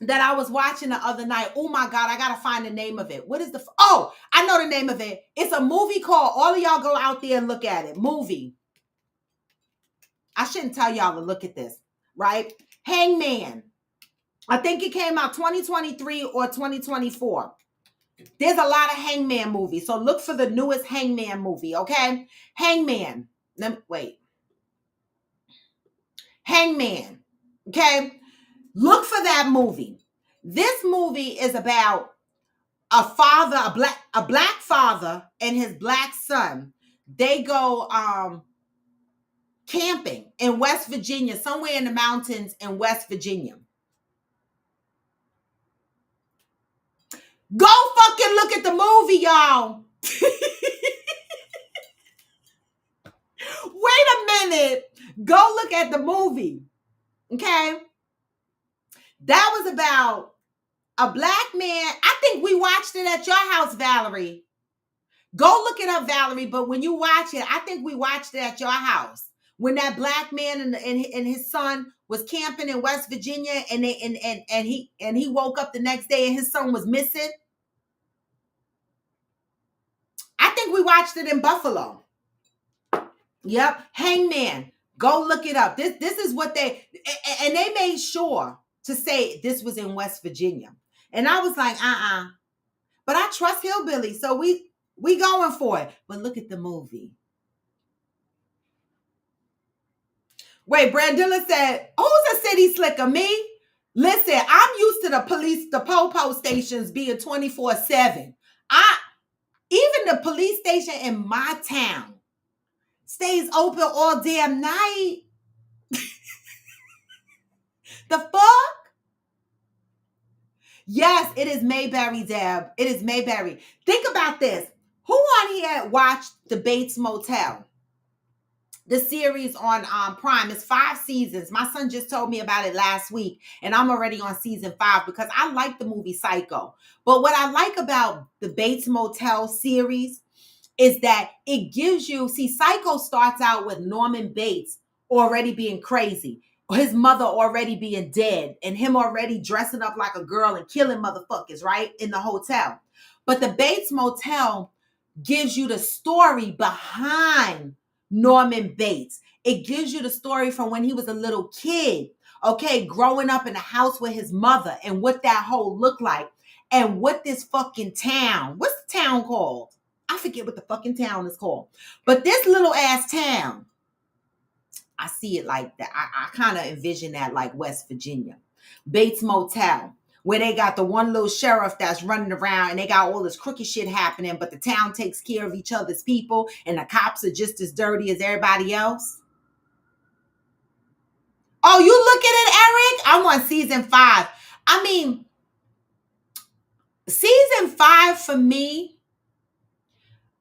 that I was watching the other night. Oh my God, I gotta find the name of it. What is I know the name of it. It's a movie called, all of y'all go out there and look at it. Movie. I shouldn't tell y'all to look at this, right? Hangman. I think it came out 2023 or 2024. There's a lot of Hangman movies. So look for the newest Hangman movie, okay? Hangman. Wait. Hangman. Okay? Look for that movie. This movie is about a father, a black father and his black son. They go camping in West Virginia, somewhere in the mountains in West Virginia. Go fucking look at the movie, y'all. Wait a minute. Go look at the movie. Okay? That was about a black man. I think we watched it at your house, Valerie. Go look it up, Valerie. But when you watch it, I think we watched it at your house. When that black man and his son was camping in West Virginia, and he woke up the next day and his son was missing. I think we watched it in Buffalo. Yep, Hangman. Go look it up. This is what they made sure to say this was in West Virginia. And I was like, But I trust Hillbilly, so we going for it. But look at the movie. Wait, Brandilla said, who's a city slicker? Me? Listen, I'm used to the po-po stations being 24/7. Even the police station in my town stays open all damn night. The fuck? Yes, it is Mayberry, Deb. It is Mayberry. Think about this. Who on here watched the Bates Motel? The series on Prime. It's 5 seasons. My son just told me about it last week, and I'm already on season 5 because I like the movie Psycho. But what I like about the Bates Motel series is that it gives you, Psycho starts out with Norman Bates already being crazy, his mother already being dead, and him already dressing up like a girl and killing motherfuckers, right, in the hotel. But the Bates Motel gives you the story behind Norman Bates. It gives you the story from when he was a little kid, okay, growing up in a house with his mother and what that whole looked like and what this fucking town, what's the town called? I forget what the fucking town is called. But this little ass town, I see it like that. I kind of envision that like West Virginia. Bates Motel, where they got the one little sheriff that's running around and they got all this crooked shit happening, but the town takes care of each other's people and the cops are just as dirty as everybody else. Oh, you look at it, Eric? I'm on season 5. I mean, season 5 for me,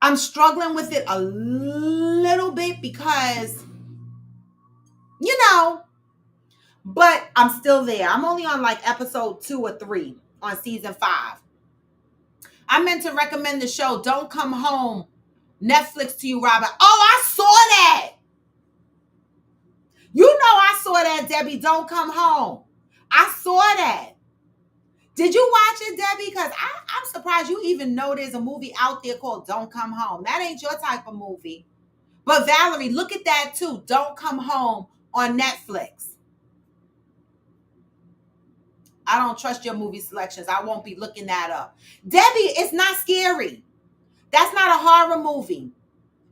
I'm struggling with it a little bit because, But I'm still there. I'm only on like episode 2 or 3 on season 5. I meant to recommend the show Don't Come Home, Netflix, to you, Robert. Oh, I saw that. You know I saw that, Debbie. Don't Come Home. I saw that. Did you watch it, Debbie? Because I'm surprised you even know there's a movie out there called Don't Come Home. That ain't your type of movie. But Valerie, look at that too. Don't Come Home on Netflix. I don't trust your movie selections. I won't be looking that up. Debbie, it's not scary. That's not a horror movie.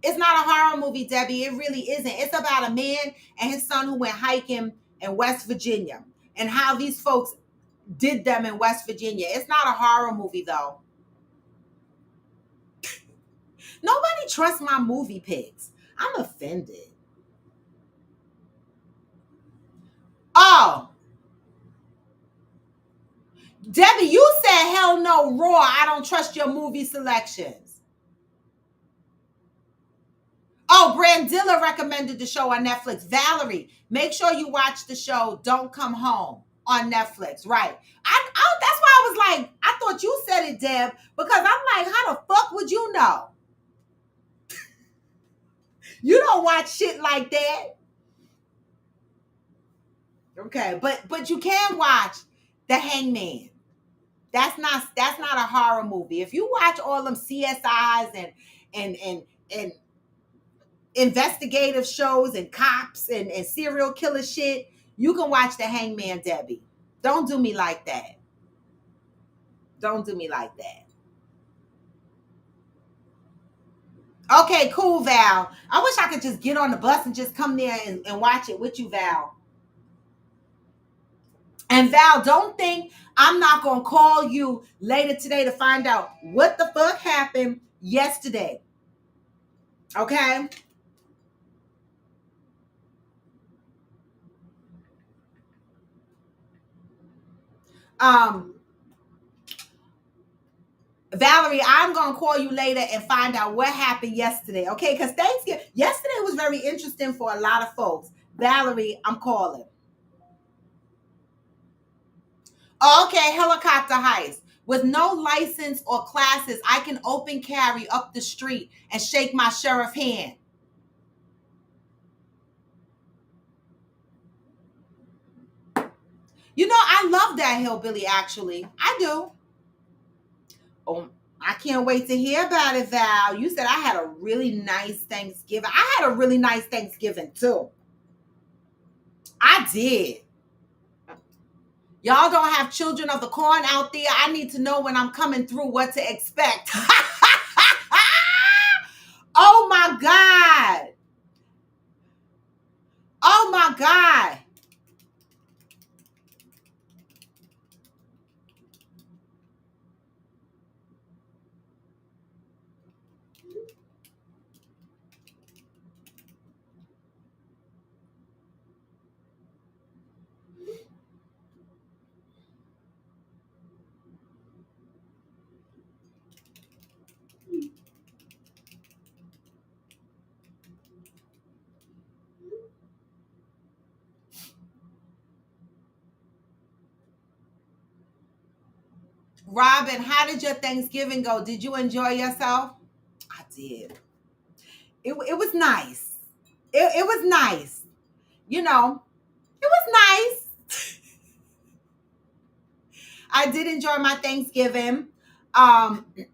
It's not a horror movie, Debbie. It really isn't. It's about a man and his son who went hiking in West Virginia and how these folks did them in West Virginia. It's not a horror movie, though. Nobody trusts my movie picks. I'm offended. Oh, Debbie, you said hell no, Raw. I don't trust your movie selections. Oh, Brandilla recommended the show on Netflix. Valerie, make sure you watch the show Don't Come Home on Netflix. Right. That's why I was like, I thought you said it, Deb, because I'm like, how the fuck would you know? You don't watch shit like that. Okay, but you can watch The Hangman. That's not a horror movie. If you watch all them CSIs and investigative shows and cops and serial killer shit, you can watch The Hangman, Debbie. Don't do me like that. Don't do me like that. Okay, cool, Val. I wish I could just get on the bus and just come there and watch it with you, Val. And Val, don't think I'm not going to call you later today to find out what the fuck happened yesterday. Okay? Um, Valerie, I'm going to call you later and find out what happened yesterday. Okay? Because Thanksgiving, yesterday was very interesting for a lot of folks. Valerie, I'm calling. Okay, helicopter heist. With no license or classes, I can open carry up the street and shake my sheriff hand. You know, I love that hillbilly, actually. I do. Oh, I can't wait to hear about it, Val. You said I had a really nice Thanksgiving. I had a really nice Thanksgiving, too. I did. Y'all don't have children of the corn out there. I need to know when I'm coming through what to expect. Oh, my God. Oh, my God. Robin, how did your Thanksgiving go? Did you enjoy yourself? I did. It was nice. It was nice. You know, it was nice. I did enjoy my Thanksgiving.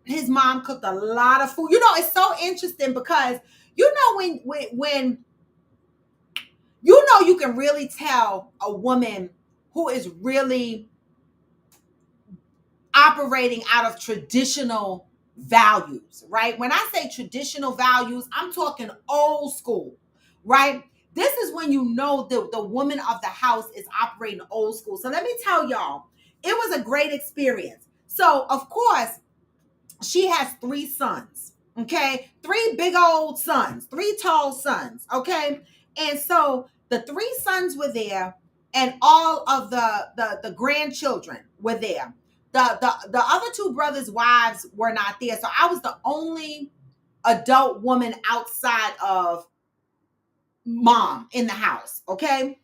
His mom cooked a lot of food. You know, it's so interesting because you know when you know you can really tell a woman who is really operating out of traditional values, right? When I say traditional values, I'm talking old school, right? This is when you know the woman of the house is operating old school. So let me tell y'all, it was a great experience. So, of course, she has 3 sons, okay? 3 big old sons, 3 tall sons, okay? And so the 3 sons were there, and all of the grandchildren were there. The other 2 brothers' wives were not there. So I was the only adult woman outside of mom in the house, okay?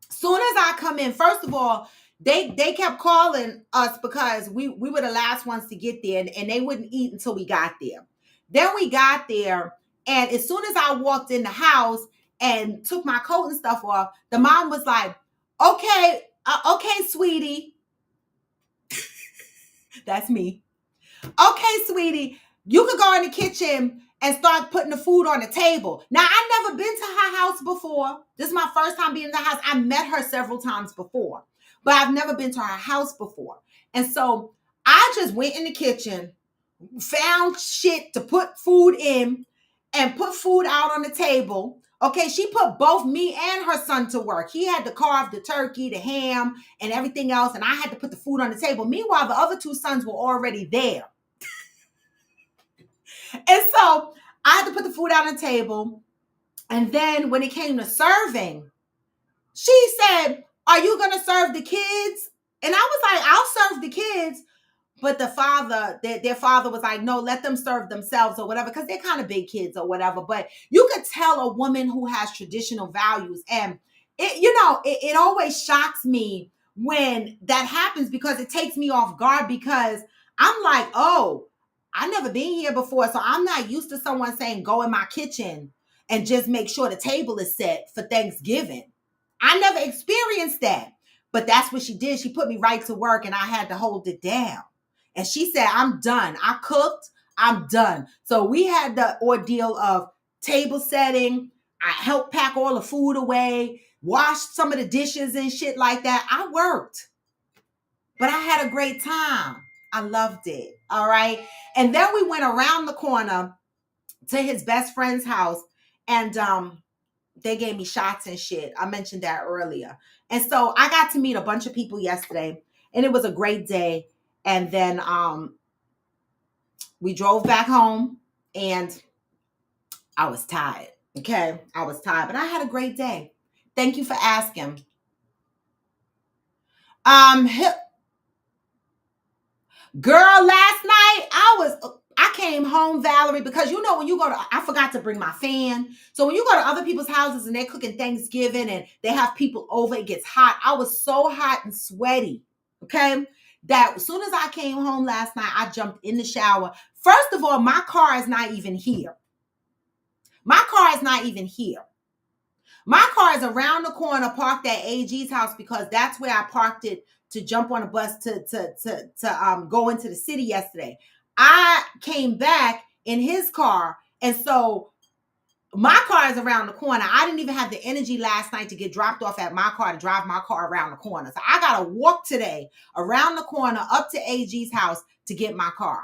Soon as I come in, first of all, they kept calling us because we were the last ones to get there, and they wouldn't eat until we got there. Then we got there, and as soon as I walked in the house and took my coat and stuff off, the mom was like, "Okay, okay, sweetie." That's me. "Okay, sweetie, you could go in the kitchen and start putting the food on the table." Now, I've never been to her house before. This is my first time being in the house. I met her several times before, but I've never been to her house before. And so I just went in the kitchen, found shit to put food in, and put food out on the table. Okay, she put both me and her son to work. He had to carve the turkey, the ham, and everything else, and I had to put the food on the table. Meanwhile, the other two sons were already there. And so I had to put the food out on the table. And then when it came to serving, she said, "Are you going to serve the kids?" And I was like, "I'll serve the kids." But the father, their father was like, "No, let them serve themselves," or whatever, because they're kind of big kids or whatever. But you could tell a woman who has traditional values. And it always shocks me when that happens, because it takes me off guard, because I'm like, "Oh, I've never been here before. So I'm not used to someone saying, 'Go in my kitchen and just make sure the table is set for Thanksgiving.'" I never experienced that. But that's what she did. She put me right to work, and I had to hold it down. And she said, "I'm done. I cooked. I'm done." So we had the ordeal of table setting. I helped pack all the food away, washed some of the dishes and shit like that. I worked, but I had a great time. I loved it. All right. And then we went around the corner to his best friend's house, and they gave me shots and shit. I mentioned that earlier. And so I got to meet a bunch of people yesterday, and it was a great day. And then we drove back home, and I was tired. Okay. I was tired, but I had a great day. Thank you for asking. Um, Girl, last night I came home, Valerie, because when you go to, I forgot to bring my fan. So when you go to other people's houses and they're cooking Thanksgiving and they have people over, it gets hot. I was so hot and sweaty. Okay. That as soon as I came home last night, I jumped in the shower. First of all, my car is not even here. My car is not even here. My car is around the corner, parked at AG's house, because that's where I parked it to jump on a bus to go into the city yesterday. I came back in his car, and so my car is around the corner. I didn't even have the energy last night to get dropped off at my car to drive my car around the corner. So I gotta walk today around the corner up to AG's house to get my car.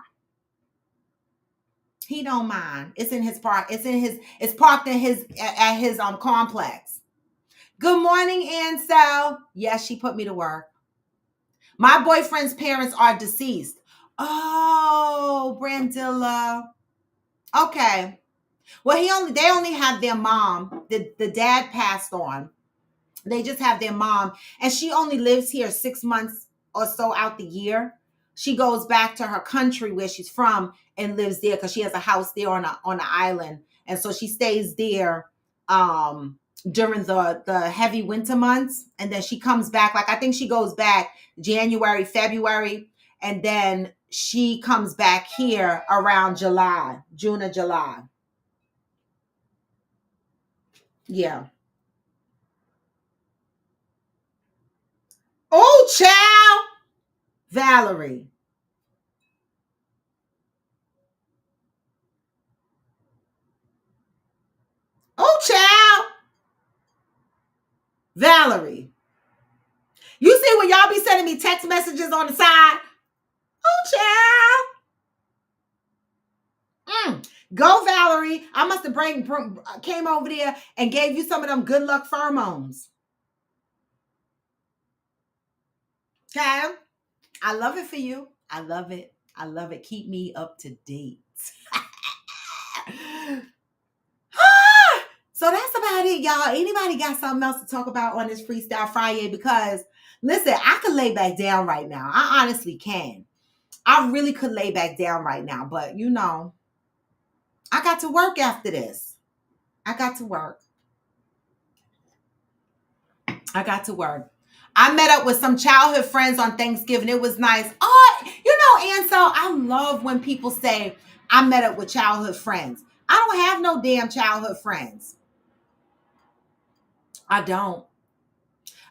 He don't mind. It's in his park. It's parked in his at his complex. Good morning, Ansel. Yes, she put me to work. My boyfriend's parents are deceased. Oh, Brandilla. Okay. Well, they only have their mom. The dad passed on. They just have their mom, and she only lives here 6 months or so out the year. She goes back to her country where she's from and lives there because she has a house there on the island, and so she stays there during the heavy winter months, and then she comes back. Like I think she goes back January, February, and then she comes back here around June or July. Yeah. Oh, child, Valerie. Oh, child, Valerie. You see when y'all be sending me text messages on the side? Oh, child. Go, Valerie. I must have came over there and gave you some of them good luck pheromones. Okay? I love it for you. I love it. I love it. Keep me up to date. So that's about it, y'all. Anybody got something else to talk about on this Freestyle Friday? Because listen, I could lay back down right now. I honestly can. I really could lay back down right now, but I got to work after this. I got to work. I got to work. I met up with some childhood friends on Thanksgiving. It was nice. Oh, Ansel, I love when people say, I met up with childhood friends. I don't have no damn childhood friends. I don't.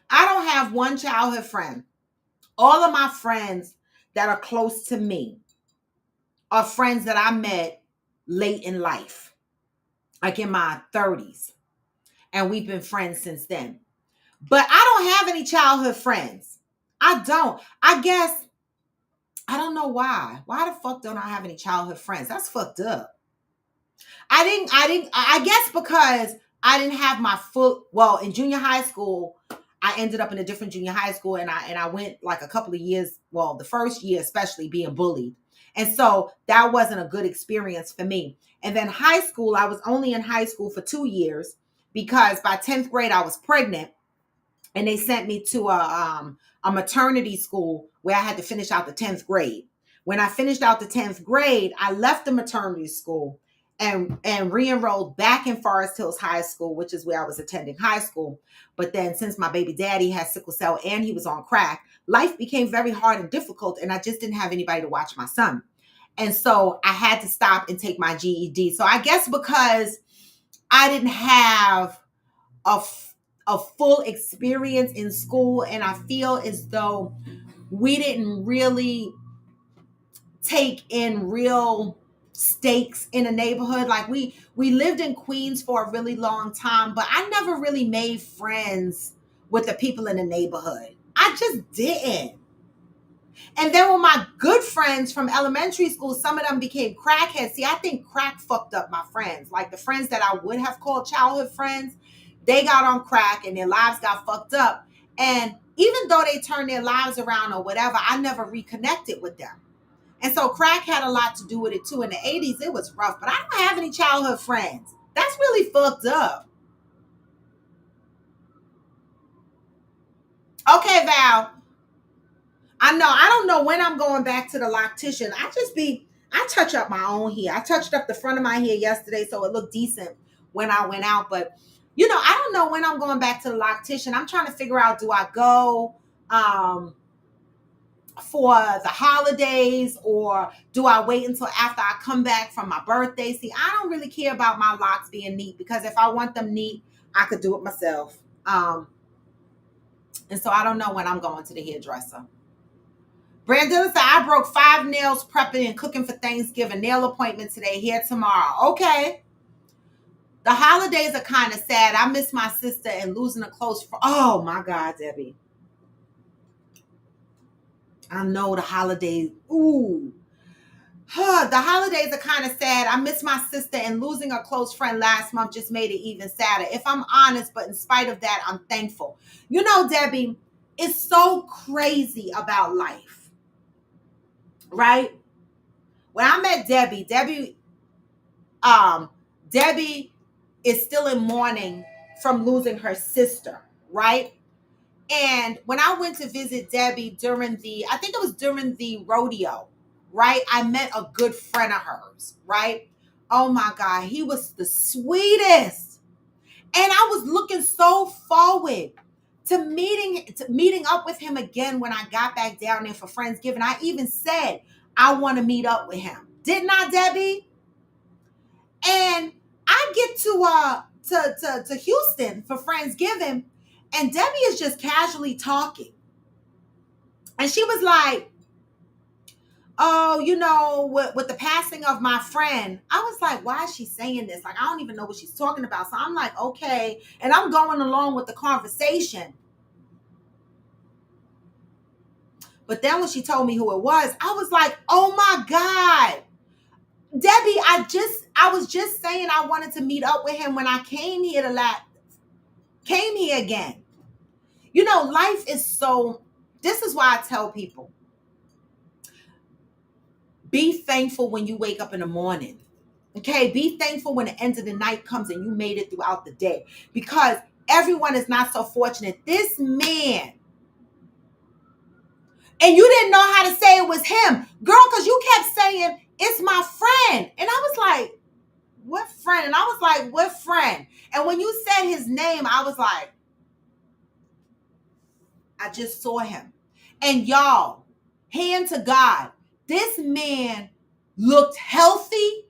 I don't have one childhood friend. All of my friends that are close to me are friends that I met late in life, like in my 30s. And we've been friends since then. But I don't have any childhood friends. I don't. I guess I don't know why. Why the fuck don't I have any childhood friends? That's fucked up. I guess because I didn't have my full, well, in junior high school, I ended up in a different junior high school and I went like a couple of years, well, the first year especially being bullied. And so that wasn't a good experience for me. And then high school, I was only in high school for 2 years because by 10th grade I was pregnant and they sent me to a maternity school where I had to finish out the 10th grade. When I finished out the 10th grade, I left the maternity school and re-enrolled back in Forest Hills High School, which is where I was attending high school. But then since my baby daddy had sickle cell and he was on crack, life became very hard and difficult, and I just didn't have anybody to watch my son. And so I had to stop and take my GED. So I guess because I didn't have a a full experience in school, and I feel as though we didn't really take in real stakes in a neighborhood. Like we lived in Queens for a really long time, but I never really made friends with the people in the neighborhood. I just didn't. And then with my good friends from elementary school, some of them became crackheads. See, I think crack fucked up my friends. Like the friends that I would have called childhood friends, they got on crack and their lives got fucked up. And even though they turned their lives around or whatever, I never reconnected with them. And so crack had a lot to do with it too. In the 80s, it was rough, but I don't have any childhood friends. That's really fucked up. Okay, Val. I know. I don't know when I'm going back to the loctician. I touch up my own hair. I touched up the front of my hair yesterday so it looked decent when I went out. But, I don't know when I'm going back to the loctician. I'm trying to figure out, do I go for the holidays or do I wait until after I come back from my birthday? See, I don't really care about my locks being neat because if I want them neat, I could do it myself. And so I don't know when I'm going to the hairdresser. Brandon said, I broke 5 nails prepping and cooking for Thanksgiving. Nail appointment today, here tomorrow. Okay. The holidays are kind of sad. I miss my sister and losing a close friend. Oh, my God, Debbie. I know the holidays. Ooh. The holidays are kind of sad. I miss my sister and losing a close friend last month just made it even sadder. If I'm honest, but in spite of that, I'm thankful. Debbie, it's so crazy about life, right? When I met Debbie is still in mourning from losing her sister, right? And when I went to visit Debbie I think it was during the rodeo, right? I met a good friend of hers, right? Oh my God, he was the sweetest. And I was looking so forward to meeting up with him again when I got back down there for Friendsgiving. I even said I want to meet up with him. Didn't I, Debbie? And I get to Houston for Friendsgiving, and Debbie is just casually talking. And she was like, oh, with the passing of my friend, I was like, why is she saying this? Like, I don't even know what she's talking about. So I'm like, okay. And I'm going along with the conversation. But then when she told me who it was, I was like, oh my God. Debbie, I was just saying I wanted to meet up with him when I came here again. Life is this is why I tell people, be thankful when you wake up in the morning. Okay, be thankful when the end of the night comes and you made it throughout the day, because everyone is not so fortunate. This man, and you didn't know how to say it was him, girl, because you kept saying it's my friend, and I was like, what friend? And I was like, what friend? And when you said his name, I was like, I just saw him. And y'all, hand to God, this man looked healthy.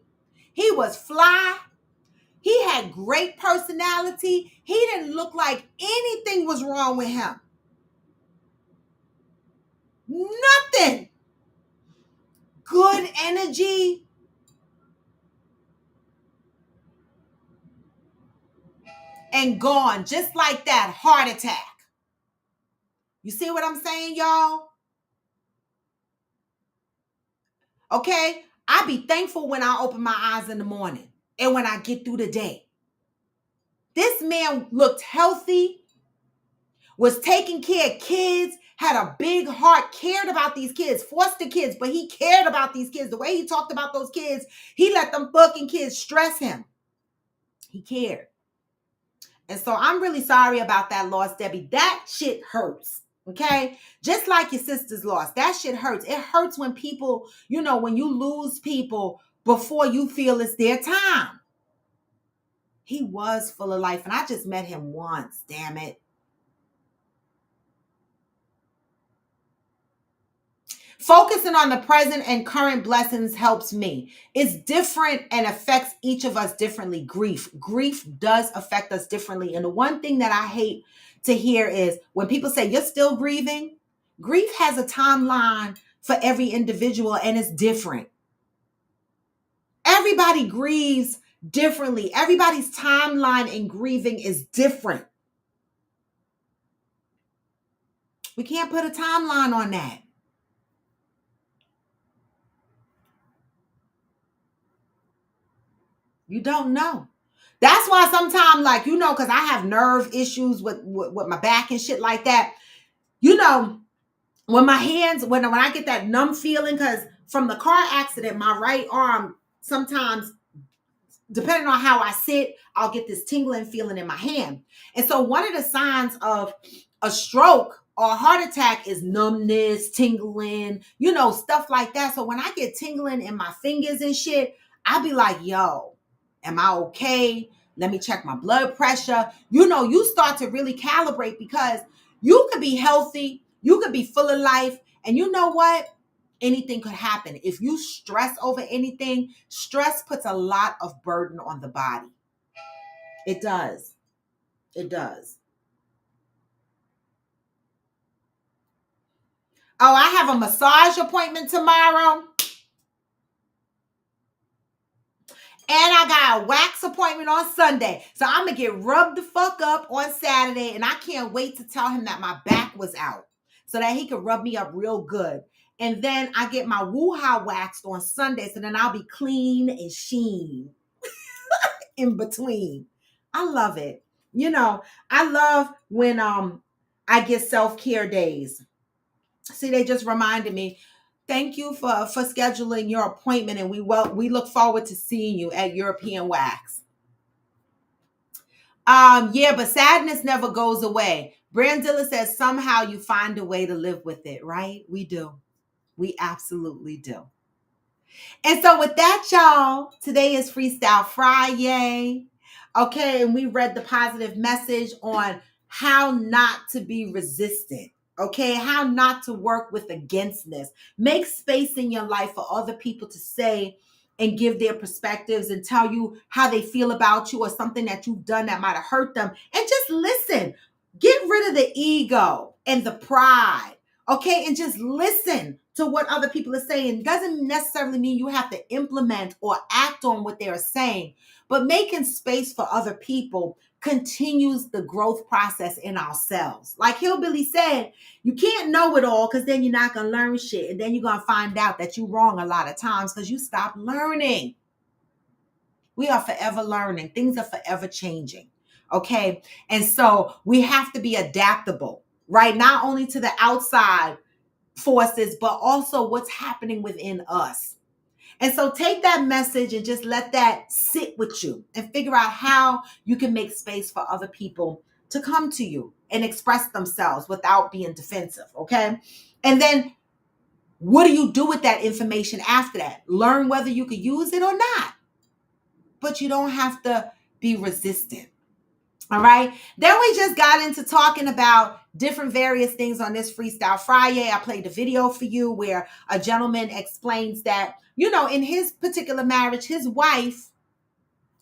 He was fly. He had great personality. He didn't look like anything was wrong with him. Nothing. Good energy. And gone just like that. Heart attack. You see what I'm saying, y'all? Okay? I be thankful when I open my eyes in the morning and when I get through the day. This man looked healthy, was taking care of kids, had a big heart, cared about these kids, foster kids, but he cared about these kids. The way he talked about those kids, he let them fucking kids stress him. He cared. And so I'm really sorry about that loss, Debbie. That shit hurts. Okay? Just like your sister's loss. That shit hurts. It hurts when people, when you lose people before you feel it's their time. He was full of life, and I just met him once, damn it. Focusing on the present and current blessings helps me. It's different and affects each of us differently. Grief does affect us differently. And the one thing that I hate to hear is when people say, you're still grieving. Grief has a timeline for every individual, and it's different. Everybody grieves differently. Everybody's timeline in grieving is different. We can't put a timeline on that. You don't know. That's why sometimes, because I have nerve issues with my back and shit like that. When my hands, when I get that numb feeling, because from the car accident, my right arm sometimes, depending on how I sit, I'll get this tingling feeling in my hand. And so one of the signs of a stroke or a heart attack is numbness, tingling, stuff like that. So when I get tingling in my fingers and shit, I'll be like, yo, am I okay? Let me check my blood pressure. You start to really calibrate, because you could be healthy, you could be full of life, and you know what? Anything could happen. If you stress over anything, stress puts a lot of burden on the body. It does. It does. Oh, I have a massage appointment tomorrow. And I got a wax appointment on Sunday. So I'm going to get rubbed the fuck up on Saturday. And I can't wait to tell him that my back was out so that he could rub me up real good. And then I get my woo-ha waxed on Sunday. So then I'll be clean and sheen in between. I love it. I love when I get self-care days. See, they just reminded me. Thank you for scheduling your appointment, and we look forward to seeing you at European Wax. Yeah, but sadness never goes away. Brandilla says somehow you find a way to live with it, right? We do. We absolutely do. And so with that, y'all, today is Freestyle Friday. Okay, and we read the positive message on how not to be resistant. Okay, how not to work with againstness. Make space in your life for other people to say and give their perspectives and tell you how they feel about you or something that you've done that might have hurt them. And just listen. Get rid of the ego and the pride. Okay, and just listen to what other people are saying. Doesn't necessarily mean you have to implement or act on what they're saying, but making space for other people continues the growth process in ourselves. Like Hillbilly said, you can't know it all, because then you're not going to learn shit. And then you're going to find out that you're wrong a lot of times because you stop learning. We are forever learning. Things are forever changing. Okay. And so we have to be adaptable, right? Not only to the outside forces, but also what's happening within us. And so take that message and just let that sit with you and figure out how you can make space for other people to come to you and express themselves without being defensive. Okay. And then what do you do with that information after that? Learn whether you could use it or not. But you don't have to be resistant. All right. Then we just got into talking about different various things on this Freestyle Friday. I played a video for you where a gentleman explains that, in his particular marriage, his wife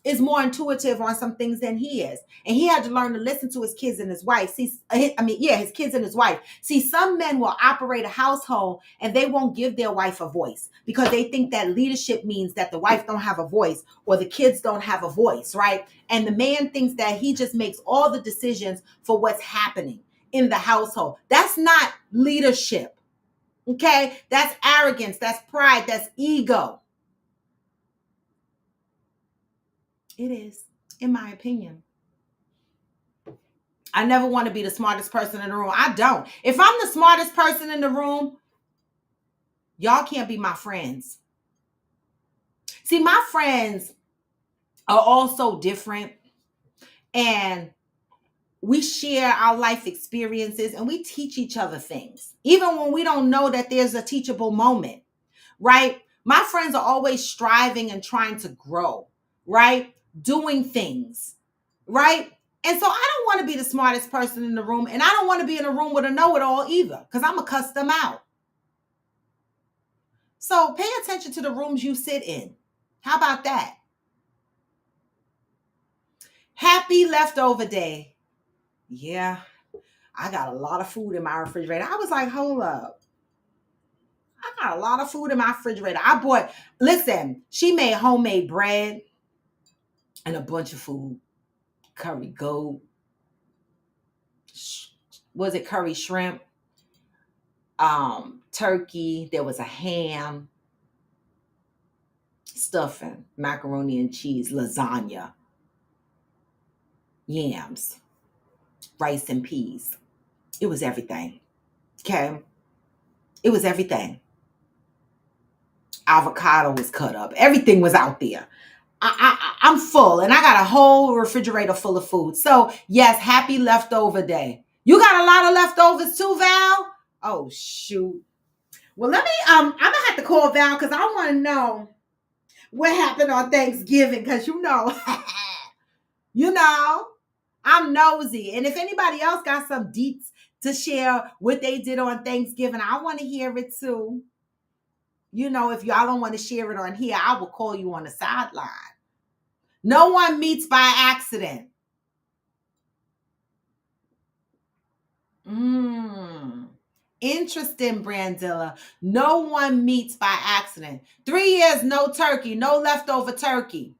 is more intuitive on some things than he is. And he had to learn to listen to his kids and his wife. His kids and his wife. See, some men will operate a household and they won't give their wife a voice because they think that leadership means that the wife don't have a voice or the kids don't have a voice, right? And the man thinks that he just makes all the decisions for what's happening in the household. That's not leadership. Okay? That's arrogance, that's pride, that's ego. It is, in my opinion. I never want to be the smartest person in the room. I don't. If I'm the smartest person in the room, y'all can't be my friends. See, my friends are all so different, and we share our life experiences and we teach each other things, even when we don't know that there's a teachable moment, right? My friends are always striving and trying to grow, right? Doing things, right? And so I don't want to be the smartest person in the room, and I don't want to be in a room with a know-it-all either, because I'm going to cuss them out. So pay attention to the rooms you sit in. How about that? Happy leftover day. Yeah, I got a lot of food in my refrigerator. I was like, hold up. I got a lot of food in my refrigerator. Listen, she made homemade bread and a bunch of food. Curry goat. Was it curry shrimp? Turkey. There was a ham. Stuffing, macaroni and cheese, lasagna, yams, rice and peas. It was everything. Okay. It was everything. Avocado was cut up. Everything was out there. I'm full and I got a whole refrigerator full of food. So yes, happy leftover day. You got a lot of leftovers too, Val? Oh shoot. Well, let me I'm gonna have to call Val because I want to know what happened on Thanksgiving because you know, I'm nosy. And if anybody else got some deets to share what they did on Thanksgiving, I want to hear it too. If y'all don't want to share it on here, I will call you on the sideline. No one meets by accident. Interesting, Brandilla. No one meets by accident. 3 years, no turkey, no leftover turkey.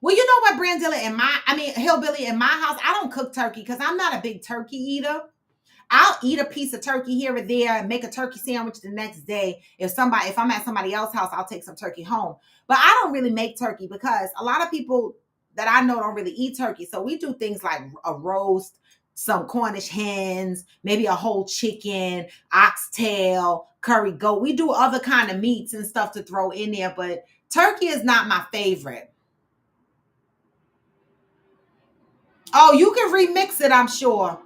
Well, you know what, Brandilla, Hillbilly, in my house, I don't cook turkey because I'm not a big turkey eater. I'll eat a piece of turkey here or there and make a turkey sandwich the next day. If I'm at somebody else's house, I'll take some turkey home. But I don't really make turkey because a lot of people that I know don't really eat turkey. So we do things like a roast, some Cornish hens, maybe a whole chicken, oxtail, curry goat. We do other kind of meats and stuff to throw in there, but turkey is not my favorite. Oh, you can remix it, I'm sure.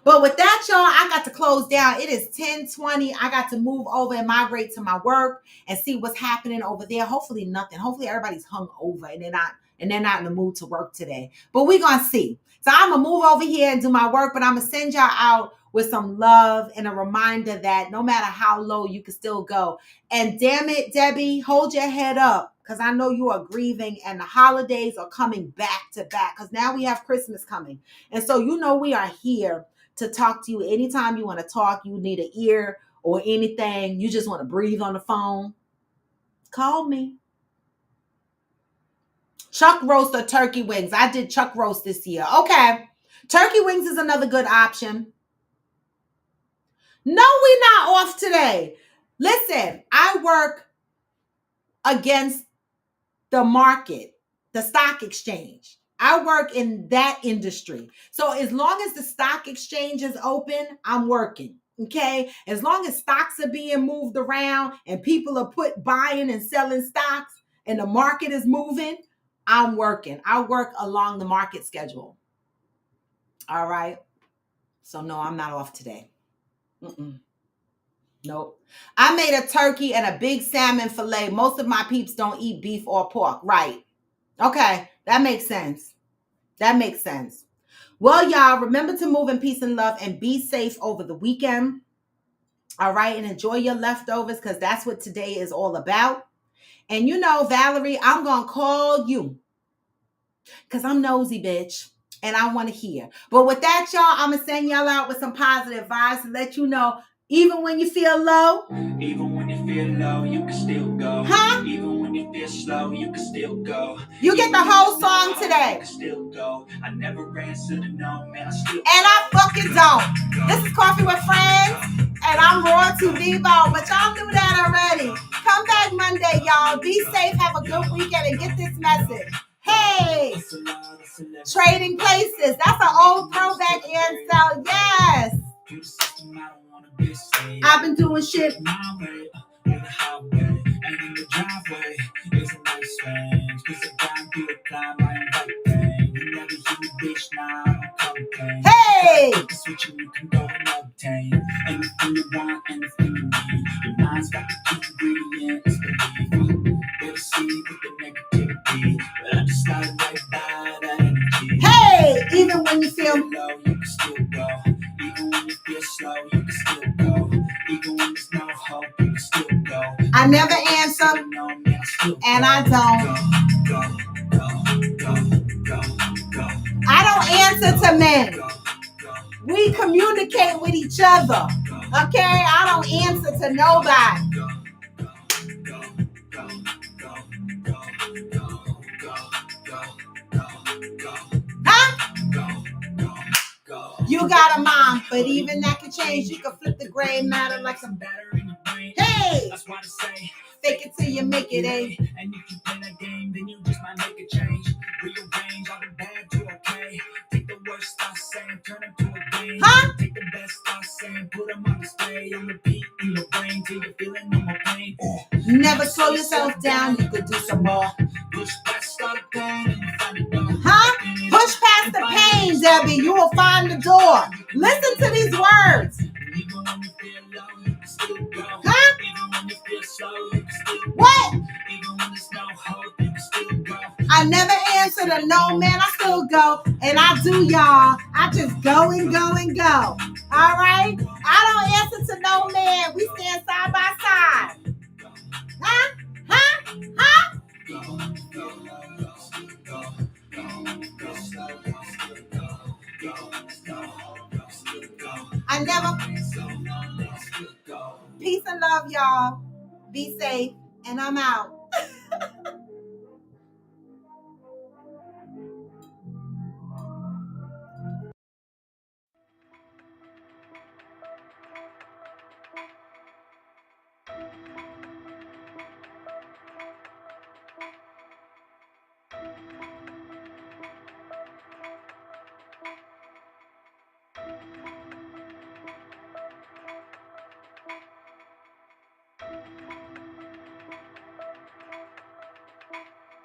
But with that, y'all, I got to close down. It is 10:20. I got to move over and migrate to my work and see what's happening over there. Hopefully nothing. Hopefully everybody's hung over and they're not in the mood to work today. But we're gonna see. So I'm gonna move over here and do my work, but I'm gonna send y'all out with some love and a reminder that no matter how low, you can still go. And damn it, Debbie, hold your head up because I know you are grieving and the holidays are coming back to back because now we have Christmas coming. And so we are here to talk to you anytime you want to talk. You need an ear or anything. You just want to breathe on the phone. Call me. Chuck roast or turkey wings? I did chuck roast this year. Okay. Turkey wings is another good option. No, we're not off today. Listen, I work against the market, the stock exchange. I work in that industry. So as long as the stock exchange is open, I'm working. Okay. As long as stocks are being moved around and people are buying and selling stocks and the market is moving, I'm working. I work along the market schedule. All right. So no, I'm not off today. Nope. I made a turkey and a big salmon fillet. Most of my peeps don't eat beef or pork. Right. Okay. That makes sense. That makes sense. Well, y'all, remember to move in peace and love and be safe over the weekend. All right. And enjoy your leftovers because that's what today is all about. And you know, Valerie, I'm going to call you because I'm nosy, bitch. And I want to hear. But with that, y'all, I'm going to send y'all out with some positive vibes to let you know, even when you feel low. Even when you feel low, you can still go. Huh? Even when you feel slow, you can still go. You get the whole song today. You can still go. I never answer to no, man, I still And I fucking don't. This is Coffee with Friends, and I'm Raw to Vivo, but y'all knew that already. Come back Monday, y'all. Be safe, have a good weekend, and get this message. Hey, trading places. That's an old throwback Ansel. Yes. I've been doing shit my way, on the highway, and in the driveway is a nice range. Cause I got through a climb, I ain't got pain. You never hear me, bitch, now I don't complain. Hey! Take a switch and you can go and obtain anything you want, anything you need. Your mind's got the key ingredient, it's belief. Better see with the negativity, but I just slide right by that energy. Hey! Even when you feel low, you can still go. Even when you feel slow, you can still go. Even when there's no hope, you can still go. I never answer, and I don't. I don't answer to men. We communicate with each other. Okay? I don't answer to nobody. Huh? You got a mom, but even that can change. You can flip the gray matter like some batter in the brain. Hey! That's why I say, fake it till you make it, eh? And if you play that game, then you just might make a change. Rearrange all the bad to okay. Take the worst I say and turn them to a game. Huh? Take the best I say and put them on display. On repeat in your brain till you're feeling no more pain. Never slow yourself down, you could do some more. Push past all the pain and you find the door. Huh? Push past the pain, Debbie. You will find the door. Listen to these words. Even when you feel low, you can still go. Huh? Even when you feel slow, you can still go. What? Even when there's no hope, you can still go. I never answer to no man, I still go. And I do, y'all. I just go and go and go. All right? I don't answer to no man. We stand side by side. Huh? Huh? Huh? I never. Peace and love, y'all. Be safe, and I'm out.